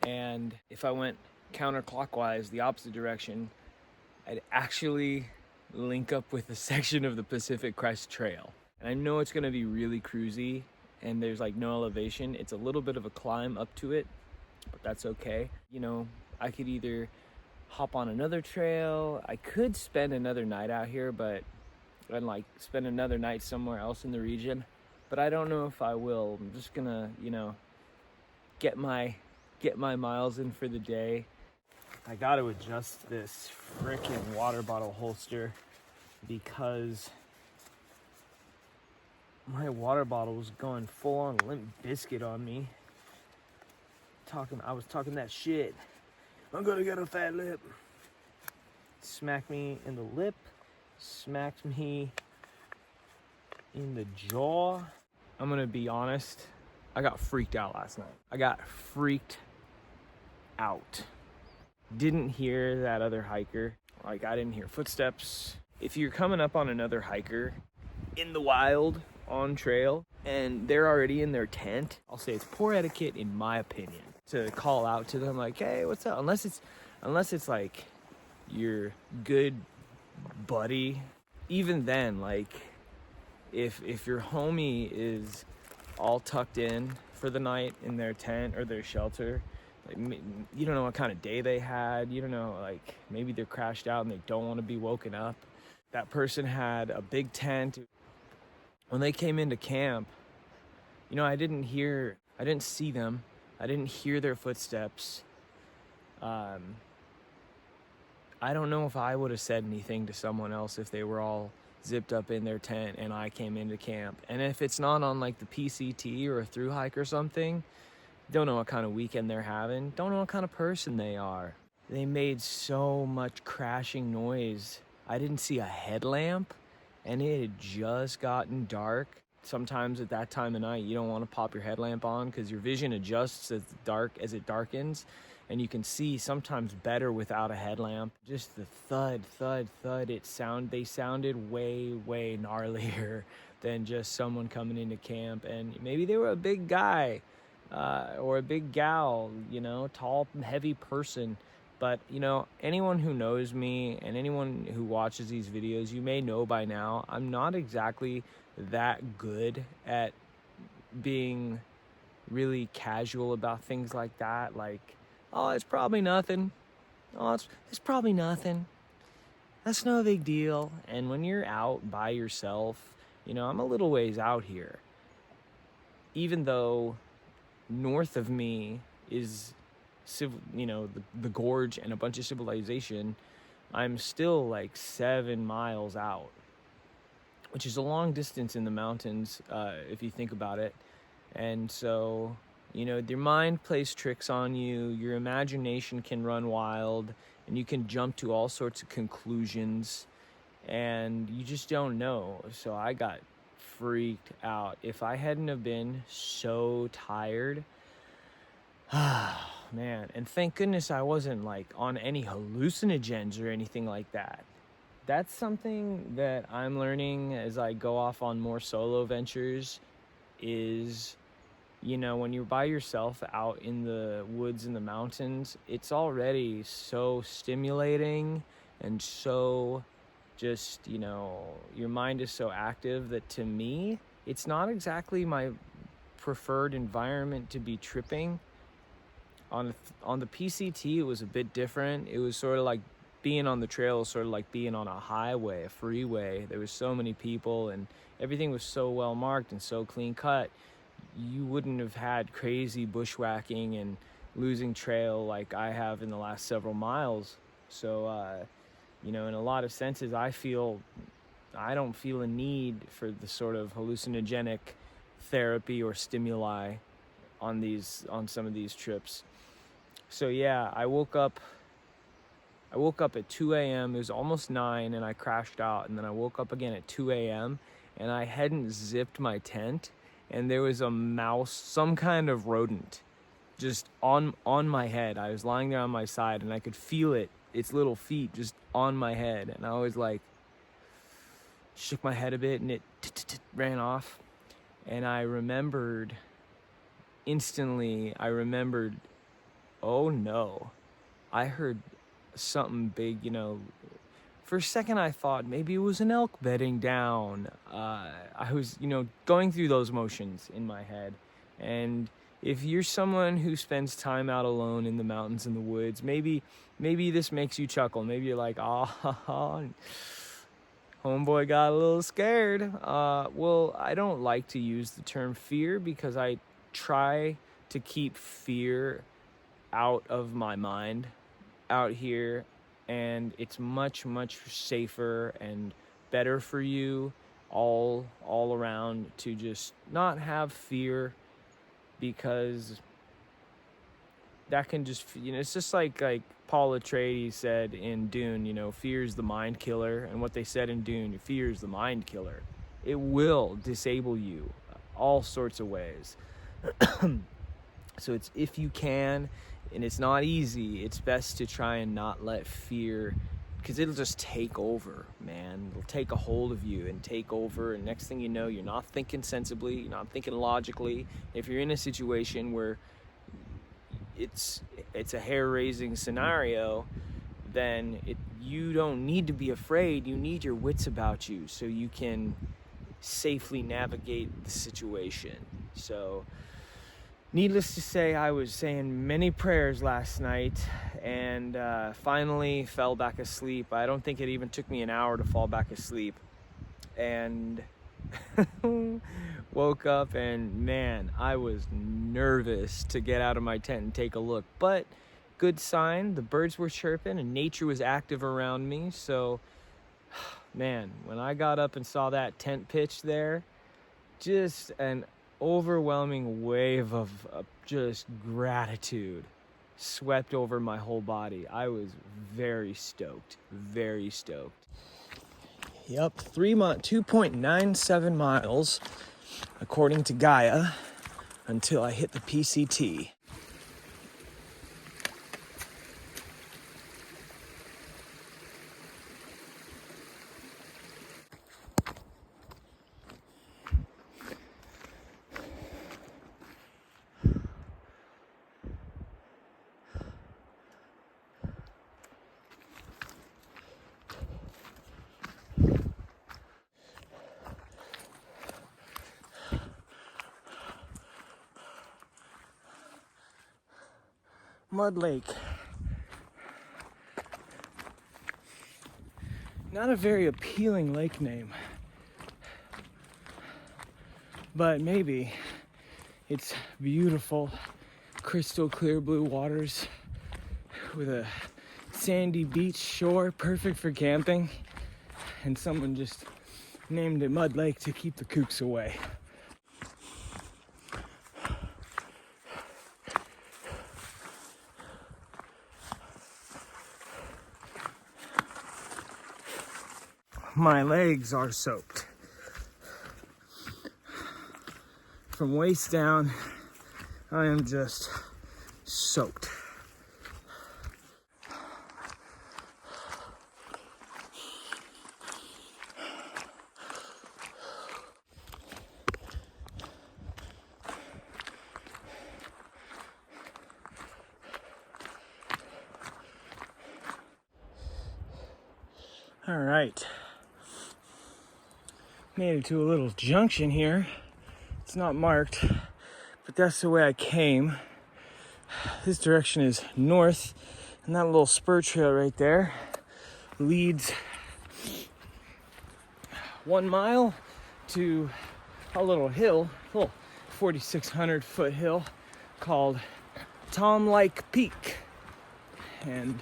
and if I went counterclockwise, the opposite direction, I'd actually link up with a section of the Pacific Crest Trail. And I know it's gonna be really cruisy and there's like no elevation. It's a little bit of a climb up to it, but that's okay. You know, I could either hop on another trail, I could spend another night out here, and like spend another night somewhere else in the region, but I don't know if I will. I'm just gonna, you know, get my miles in for the day. I got to adjust this frickin' water bottle holster because my water bottle was going full on Limp Biscuit on me. I was talking that shit. I'm gonna get a fat lip. Smacked me in the lip, smacked me in the jaw. I'm gonna be honest, I got freaked out last night. I got freaked out. Didn't hear that other hiker. Like, I didn't hear footsteps. If you're coming up on another hiker in the wild on trail and they're already in their tent, I'll say it's poor etiquette, in my opinion, to call out to them like, hey, what's up? Unless it's like your good buddy. Even then, like, if your homie is all tucked in for the night in their tent or their shelter, like, you don't know what kind of day they had. You don't know, like, maybe they're crashed out and they don't want to be woken up. That person had a big tent. When they came into camp, you know, I didn't see them. I didn't hear their footsteps. I don't know if I would have said anything to someone else if they were all zipped up in their tent and I came into camp. And if it's not on like the PCT or a thru hike or something, don't know what kind of weekend they're having, don't know what kind of person they are. They made so much crashing noise. I didn't see a headlamp, and it had just gotten dark. Sometimes at that time of night, you don't want to pop your headlamp on because your vision adjusts as it darkens, and you can see sometimes better without a headlamp. Just the thud, thud, thud. They sounded way, way gnarlier than just someone coming into camp, and maybe they were a big guy. Or a big gal, you know, tall, heavy person. But, you know, anyone who knows me and anyone who watches these videos, you may know by now, I'm not exactly that good at being really casual about things like that. Like, oh, it's probably nothing. Oh, it's probably nothing. That's no big deal. And when you're out by yourself, you know, I'm a little ways out here. Even though north of me is the gorge and a bunch of civilization, I'm still like 7 miles out, which is a long distance in the mountains, if you think about it. And so, you know, your mind plays tricks on you, your imagination can run wild, and you can jump to all sorts of conclusions, and you just don't know. So I got freaked out. If I hadn't have been so tired, man, and thank goodness I wasn't like on any hallucinogens or anything like that. That's something that I'm learning as I go off on more solo ventures is, you know, when you're by yourself out in the woods and the mountains, it's already so stimulating and so just, you know, your mind is so active that to me, it's not exactly my preferred environment to be tripping. On the PCT, it was a bit different. It was sort of like being on the trail, sort of like being on a highway, a freeway. There was so many people and everything was so well marked and so clean cut. You wouldn't have had crazy bushwhacking and losing trail like I have in the last several miles. So, you know, in a lot of senses, I don't feel a need for the sort of hallucinogenic therapy or stimuli on some of these trips. So yeah, I woke up
I woke up at 2 a.m. It was almost 9 and I crashed out, and then I woke up again at 2 a.m. and I hadn't zipped my tent, and there was a mouse, some kind of rodent, just on my head. I was lying there on my side and I could feel its little feet just on my head, and I was like, shook my head a bit and it ran off. And I remembered instantly, oh no, I heard something big, you know. For a second I thought maybe it was an elk bedding down. I was, you know, going through those motions in my head. And if you're someone who spends time out alone in the mountains and the woods, maybe this makes you chuckle. Maybe you're like, oh, homeboy got a little scared. Well, I don't like to use the term fear because I try to keep fear out of my mind out here, and it's much safer and better for you all around to just not have fear, because that can just, you know, it's just like Paul Atreides said in Dune, you know, fear is the mind killer. And what they said in Dune, fear is the mind killer. It will disable you all sorts of ways. So it's, if you can, and it's not easy, it's best to try and not let fear, because it'll just take over, man. It'll take a hold of you and take over, and next thing you know, you're not thinking sensibly, you're not thinking logically. If you're in a situation where it's a hair-raising scenario, then you don't need to be afraid. You need your wits about you so you can safely navigate the situation. So needless to say, I was saying many prayers last night, and finally fell back asleep. I don't think it even took me an hour to fall back asleep, and woke up, and man, I was nervous to get out of my tent and take a look. But good sign, the birds were chirping and nature was active around me. So man, when I got up and saw that tent pitch there, just an overwhelming wave of just gratitude swept over my whole body. I was very stoked, very stoked. Yep, 2.97 miles, according to Gaia, until I hit the PCT. Mud Lake. Not a very appealing lake name, but maybe it's beautiful, crystal clear blue waters with a sandy beach shore, perfect for camping, and someone just named it Mud Lake to keep the kooks away. My legs are soaked. From waist down, I am just soaked. All right. Made it to a little junction here. It's not marked, but that's the way I came. This direction is north, and that little spur trail right there leads 1 mile to a little hill, a little 4,600 foot hill called Tom Lake Peak. And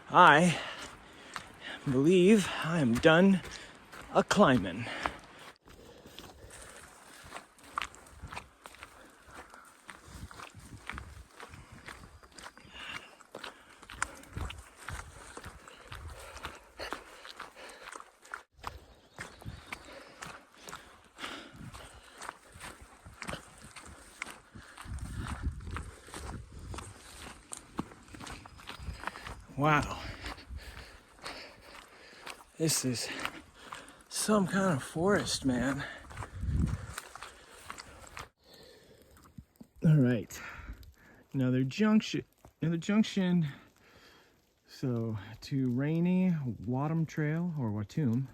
I believe I am done climbing. Wow. This is some kind of forest, man. All right. Another junction. So to Rainy Wadham Trail, or Watum,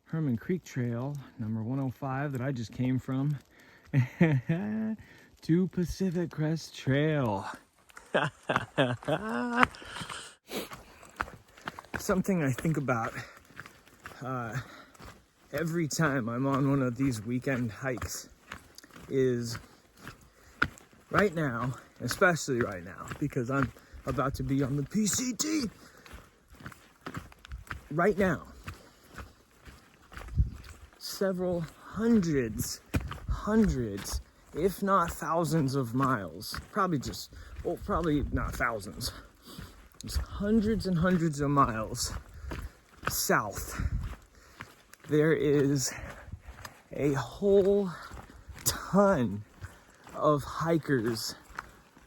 Herman Creek Trail, number 105 that I just came from, to Pacific Crest Trail. Something I think about every time I'm on one of these weekend hikes is right now, especially right now, because I'm about to be on the PCT. Right now, several hundreds, if not thousands of miles, probably not thousands, just hundreds and hundreds of miles south, there is a whole ton of hikers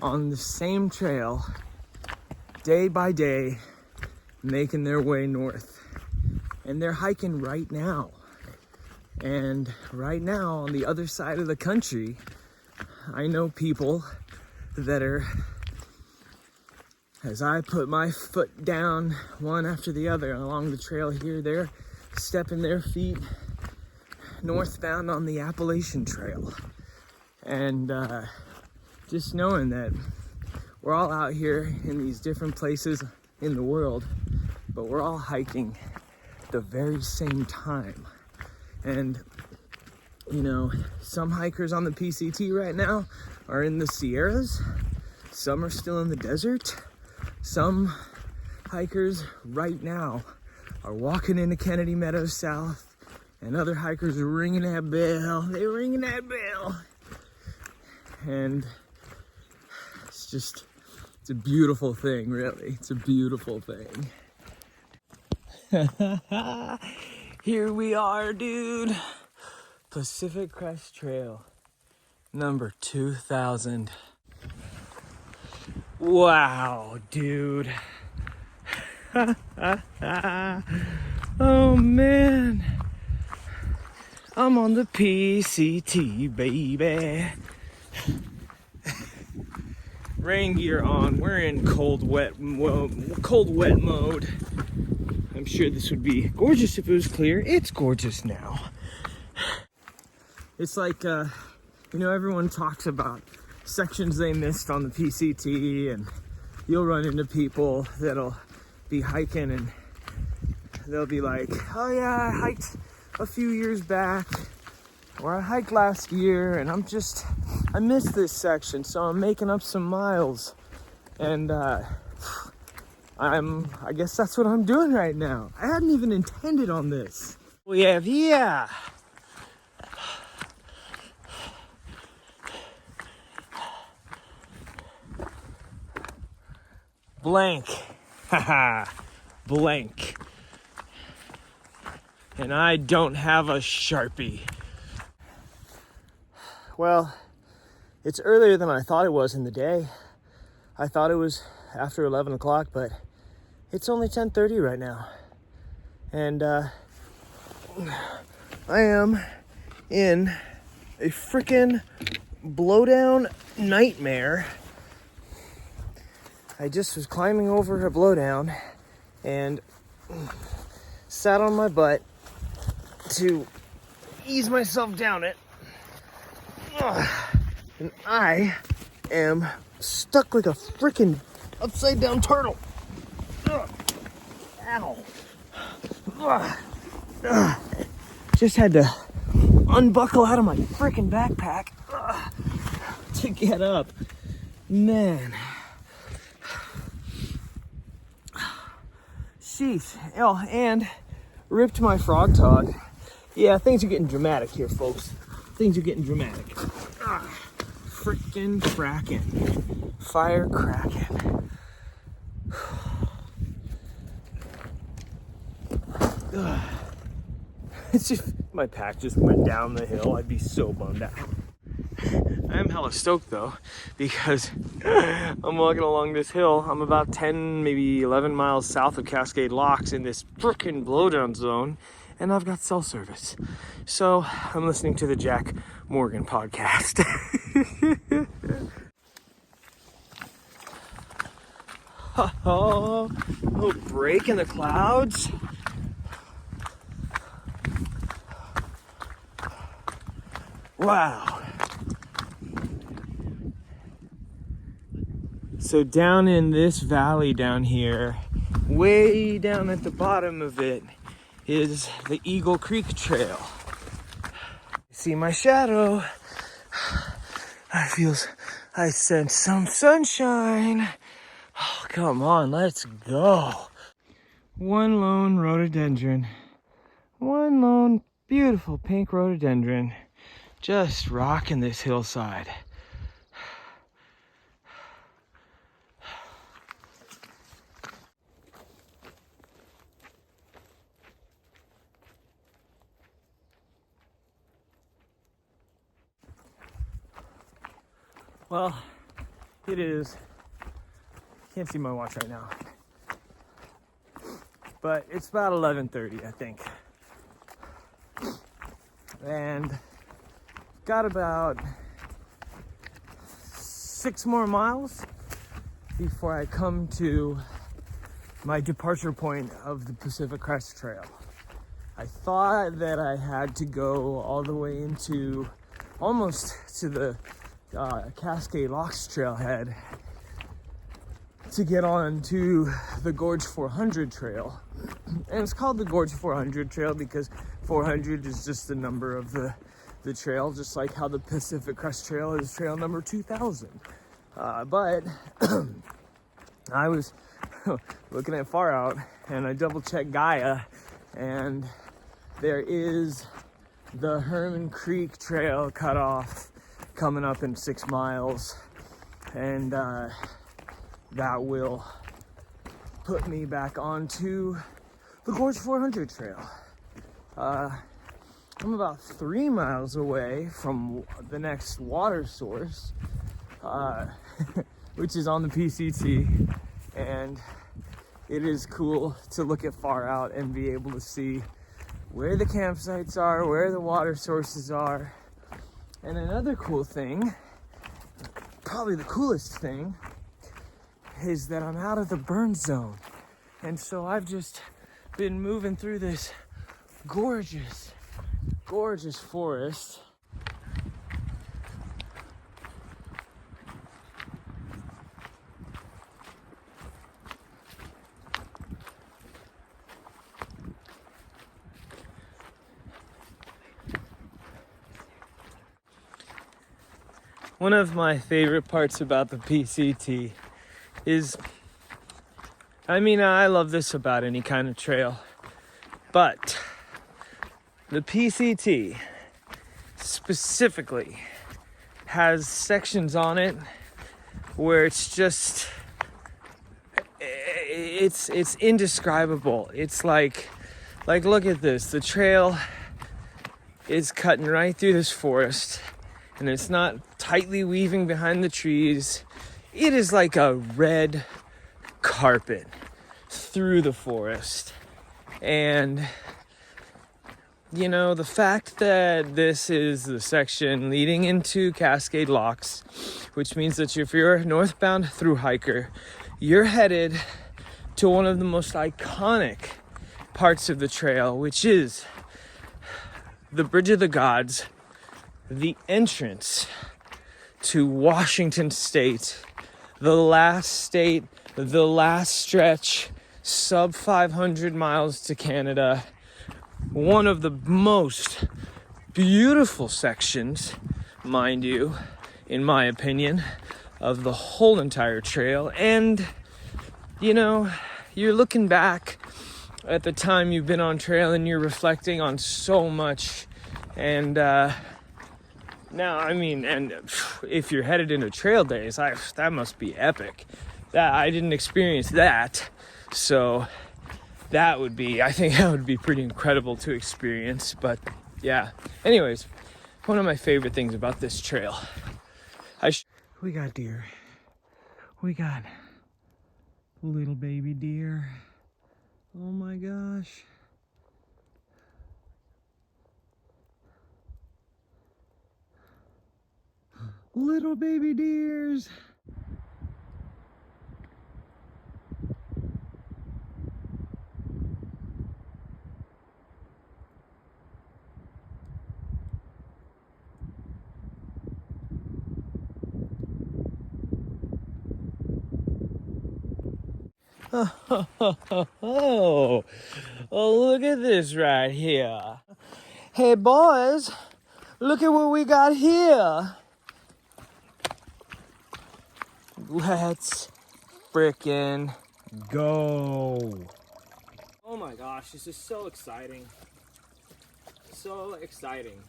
on the same trail, day by day, making their way north. And they're hiking right now. And right now, on the other side of the country, I know people that are, as I put my foot down one after the other along the trail here, they're stepping their feet northbound on the Appalachian Trail. And just knowing that we're all out here in these different places in the world, but we're all hiking at the very same time. And you know, some hikers on the PCT right now are in the Sierras, some are still in the desert, some hikers right now are walking into Kennedy Meadows South, and other hikers are ringing that bell. They're ringing that bell. And it's a beautiful thing, really. It's a beautiful thing. Here we are, dude. Pacific Crest Trail, number 2000. Wow, dude. Oh, man. I'm on the PCT, baby. Rain gear on. We're in cold wet mode. I'm sure this would be gorgeous if it was clear. It's gorgeous now. It's like, you know, everyone talks about sections they missed on the PCT, and you'll run into people that'll be hiking and they'll be like, oh yeah, I hiked a few years back, or I hiked last year, and I missed this section, so I'm making up some miles. And I guess that's what I'm doing right now. I hadn't even intended on this. We have here blank. Haha. Blank. And I don't have a Sharpie. Well, it's earlier than I thought it was in the day. I thought it was after 11 o'clock, but it's only 10:30 right now. And I am in a freaking blowdown nightmare. I just was climbing over a blowdown and sat on my butt to ease myself down it. And I am stuck like a freaking upside down turtle. Ow. Just had to unbuckle out of my freaking backpack to get up. Man. Sheesh. Oh, and ripped my frog tog. Yeah, things are getting dramatic here, folks. Things are getting dramatic. Frickin' cracking. Fire cracking. It's just, my pack just went down the hill. I'd be so bummed out. I'm hella stoked though, because I'm walking along this hill. I'm about 10, maybe 11 miles south of Cascade Locks in this frickin' blowdown zone, and I've got cell service. So I'm listening to the Jack Morgan podcast. Oh, a little break in the clouds. Wow. So down in this valley down here, way down at the bottom of it, is the Eagle Creek Trail. See my shadow? I sense some sunshine. Oh, come on, let's go. One lone rhododendron. One lone beautiful pink rhododendron just rocking this hillside. Well, it is, can't see my watch right now, but it's about 11:30, I think. And got about 6 more miles before I come to my departure point of the Pacific Crest Trail. I thought that I had to go all the way into almost to the Cascade Locks trailhead to get on to the Gorge 400 trail. And it's called the Gorge 400 trail because 400 is just the number of the trail, just like how the Pacific Crest Trail is trail number 2000. But I was looking at Far Out and I double checked Gaia, and there is the Herman Creek Trail cutoff coming up in 6 miles, and that will put me back onto the Gorge 400 trail. I'm about 3 miles away from the next water source, which is on the PCT, and it is cool to look at Far Out and be able to see where the campsites are, where the water sources are. And another cool thing, probably the coolest thing, is that I'm out of the burn zone. And so I've just been moving through this gorgeous, gorgeous forest. One of my favorite parts about the PCT is, I mean, I love this about any kind of trail, but the PCT specifically has sections on it where it's just, it's indescribable. It's like look at this. The trail is cutting right through this forest, and it's not tightly weaving behind the trees. It is like a red carpet through the forest. And, you know, the fact that this is the section leading into Cascade Locks, which means that if you're a northbound thru hiker, you're headed to one of the most iconic parts of the trail, which is the Bridge of the Gods, the entrance to Washington State, the last state, the last stretch, sub 500 miles to Canada. One of the most beautiful sections, mind you, in my opinion, of the whole entire trail. And, you know, you're looking back at the time you've been on trail and you're reflecting on so much. And now, I mean, and if you're headed into trail days, that must be epic. That I didn't experience that, so that would be, I think that would be pretty incredible to experience. But yeah, anyways, one of my favorite things about this trail We got deer. We got little baby deer. Oh my gosh. Little baby deers. Oh, look at this right here. Hey boys, look at what we got here. Let's frickin' go. Oh my gosh, this is so exciting. So exciting.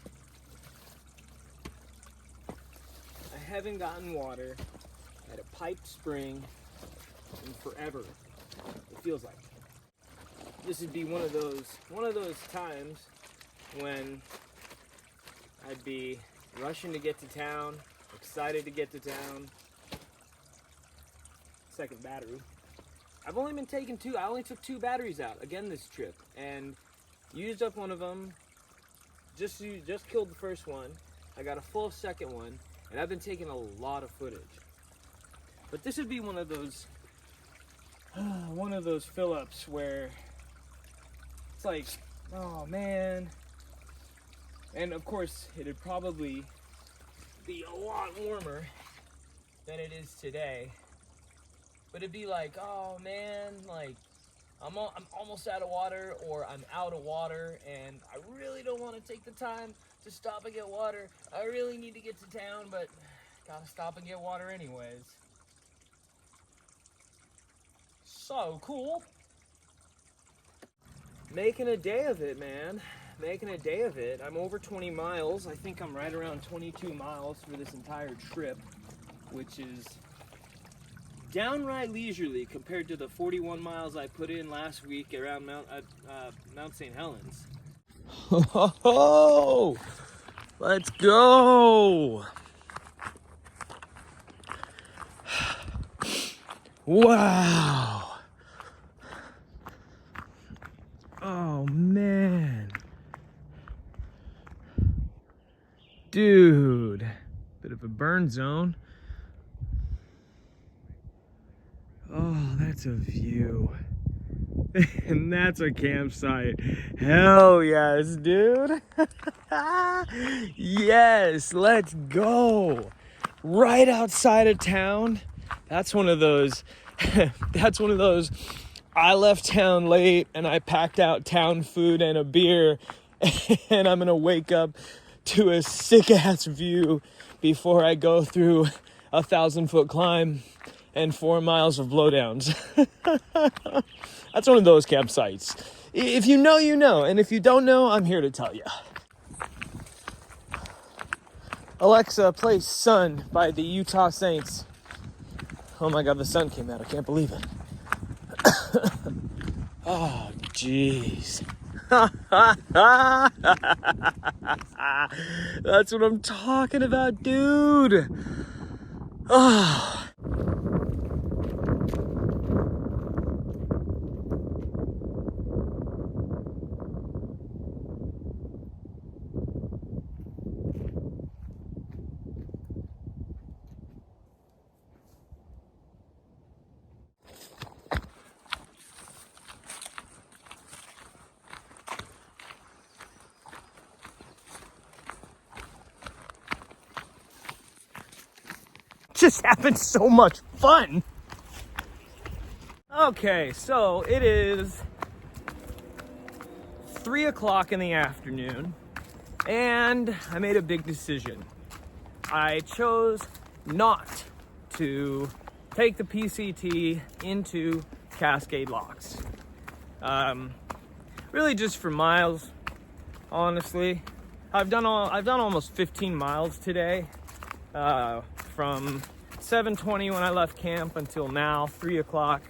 I haven't gotten water at a piped spring in forever. It feels like this would be one of those times when I'd be rushing to get to town, excited to get to town. Second battery. I've only been taking two. I only took 2 batteries out again this trip and used up one of them. Just killed the first one. I got a full second one, and I've been taking a lot of footage. But this would be one of those fill-ups where it's like, oh man. And of course, it'd probably be a lot warmer than it is today. But it'd be like, oh man, like I'm almost out of water, or I'm out of water, and I really don't want to take the time to stop and get water. I really need to get to town, but gotta stop and get water anyways. So cool. Making a day of it, man. Making a day of it. I'm over 20 miles. I think I'm right around 22 miles for this entire trip, which is downright leisurely compared to the 41 miles I put in last week around Mount St. Helens. Oh, let's go. Wow. Oh man. Dude, bit of a burn zone. Oh, that's a view. And that's a campsite. Hell yes, dude. Yes, let's go. Right outside of town. That's one of those I left town late and I packed out town food and a beer and I'm gonna wake up to a sick ass view before I go through a 1,000-foot climb and 4 miles of blowdowns. That's one of those campsites. If you know, you know. And if you don't know, I'm here to tell you. Alexa, play Sun by the Utah Saints. Oh my God, the sun came out. I can't believe it. Oh, jeez. That's what I'm talking about, dude. Oh. Just having so much fun. Okay, so it is 3 o'clock in the afternoon, and I made a big decision. I chose not to take the PCT into Cascade Locks. Really just for miles, honestly. I've done almost 15 miles today. From 7:20 when I left camp until now, 3 o'clock,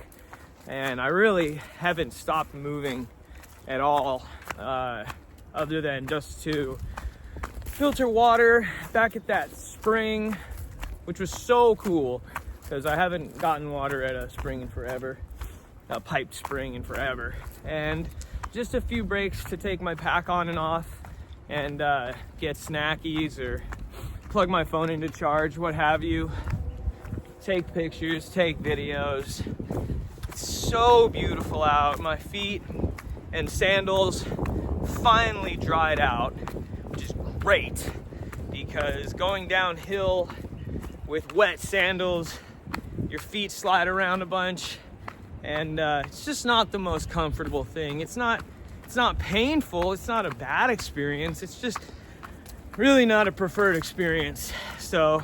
and I really haven't stopped moving at all, other than just to filter water back at that spring which was so cool because I haven't gotten water at a spring in forever, a piped spring in forever. And just a few breaks to take my pack on and off and get snackies or plug my phone into charge, what have you. Take pictures, take videos. It's so beautiful out. My feet and sandals finally dried out, which is great because going downhill with wet sandals, your feet slide around a bunch, and it's just not the most comfortable thing. It's not painful, it's not a bad experience, it's just really not a preferred experience. So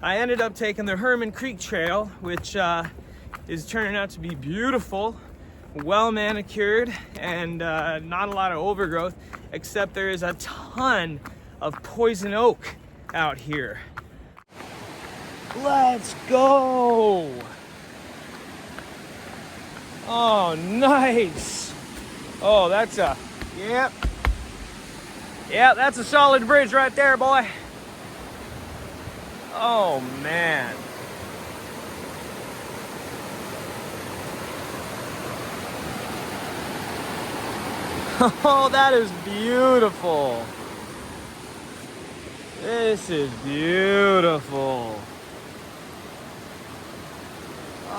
I ended up taking the Herman Creek Trail, which is turning out to be beautiful, well manicured, and not a lot of overgrowth, except there is a ton of poison oak out here. Let's go! Oh, nice! Oh, that's a, yep, that's a solid bridge right there, boy. Oh, man. Oh, that is beautiful. This is beautiful.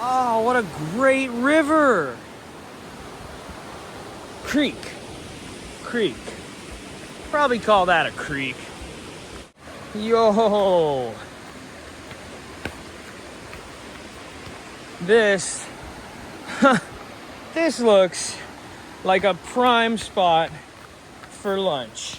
Oh, what a great river. Creek. Probably call that a creek. Yo. This looks like a prime spot for lunch.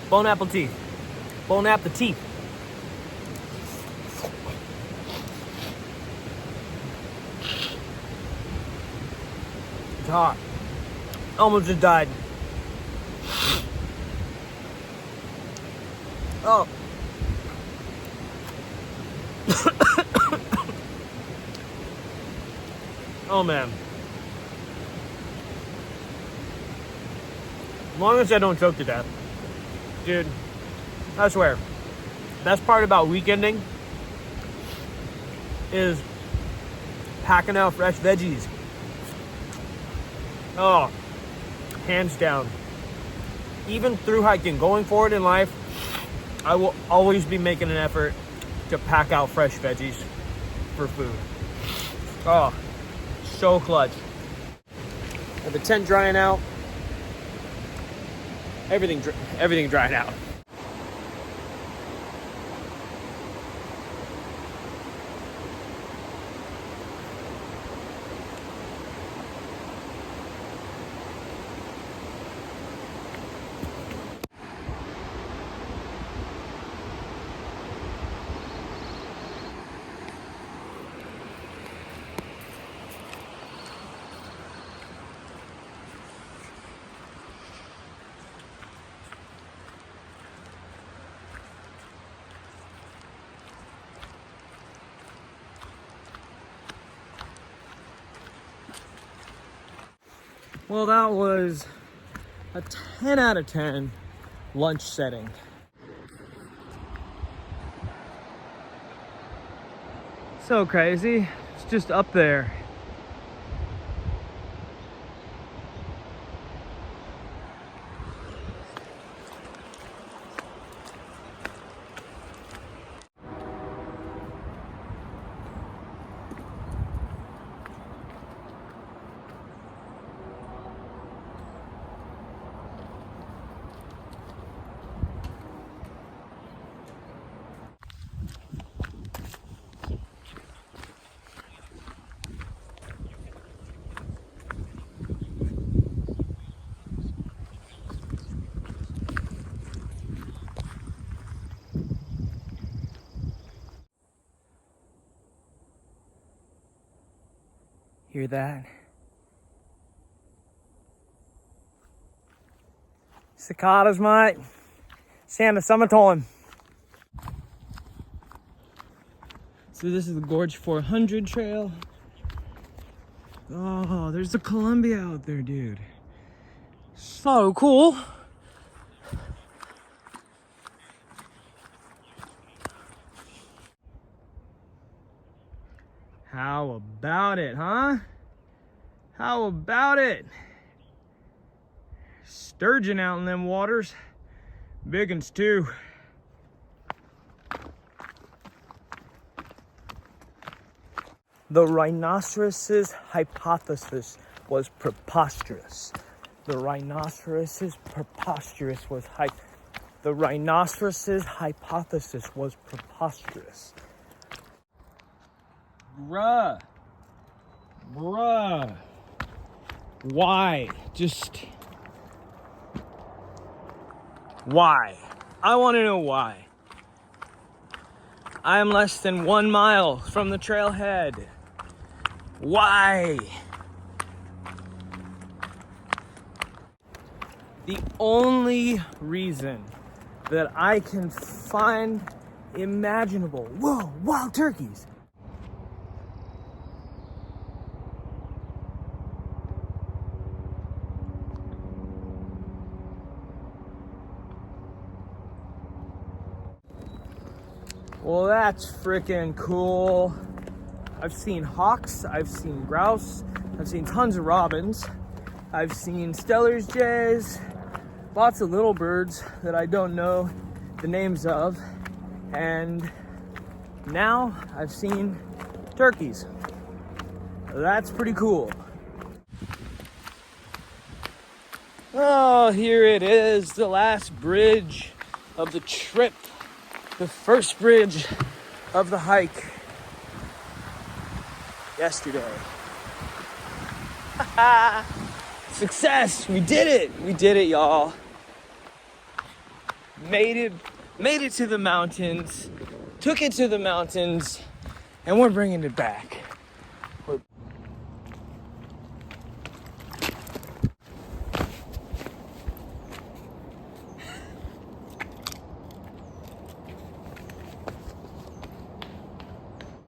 Bon appetit. Bon appetit. It's hot. Almost just died. Oh. Oh man. As long as I don't choke to death. Dude, I swear, best part about weekending is packing out fresh veggies. Oh, hands down. Even through hiking, going forward in life, I will always be making an effort to pack out fresh veggies for food. Oh, so clutch. With the tent drying out, everything drying out. Well, that was a 10 out of 10 lunch setting. So crazy. It's just up there. Hear that? Cicadas, mate. Sound of summertime. So this is the Gorge 400 trail. Oh, there's the Columbia out there, dude. So cool. How about it, huh? How about it? Sturgeon out in them waters. Big uns too. The rhinoceros's hypothesis was preposterous. The rhinoceros's hypothesis was preposterous. Bruh. Why? Why? I want to know why. I am less than 1 mile from the trailhead. Why? The only reason that I can find imaginable, whoa, wild turkeys. Well, that's freaking cool. I've seen hawks, I've seen grouse, I've seen tons of robins, I've seen Steller's jays, lots of little birds that I don't know the names of, and now I've seen turkeys. That's pretty cool. Oh, here it is, the last bridge of the trip. The first bridge of the hike yesterday. Success! We did it! We did it, y'all. Made it to the mountains, took it to the mountains, and we're bringing it back.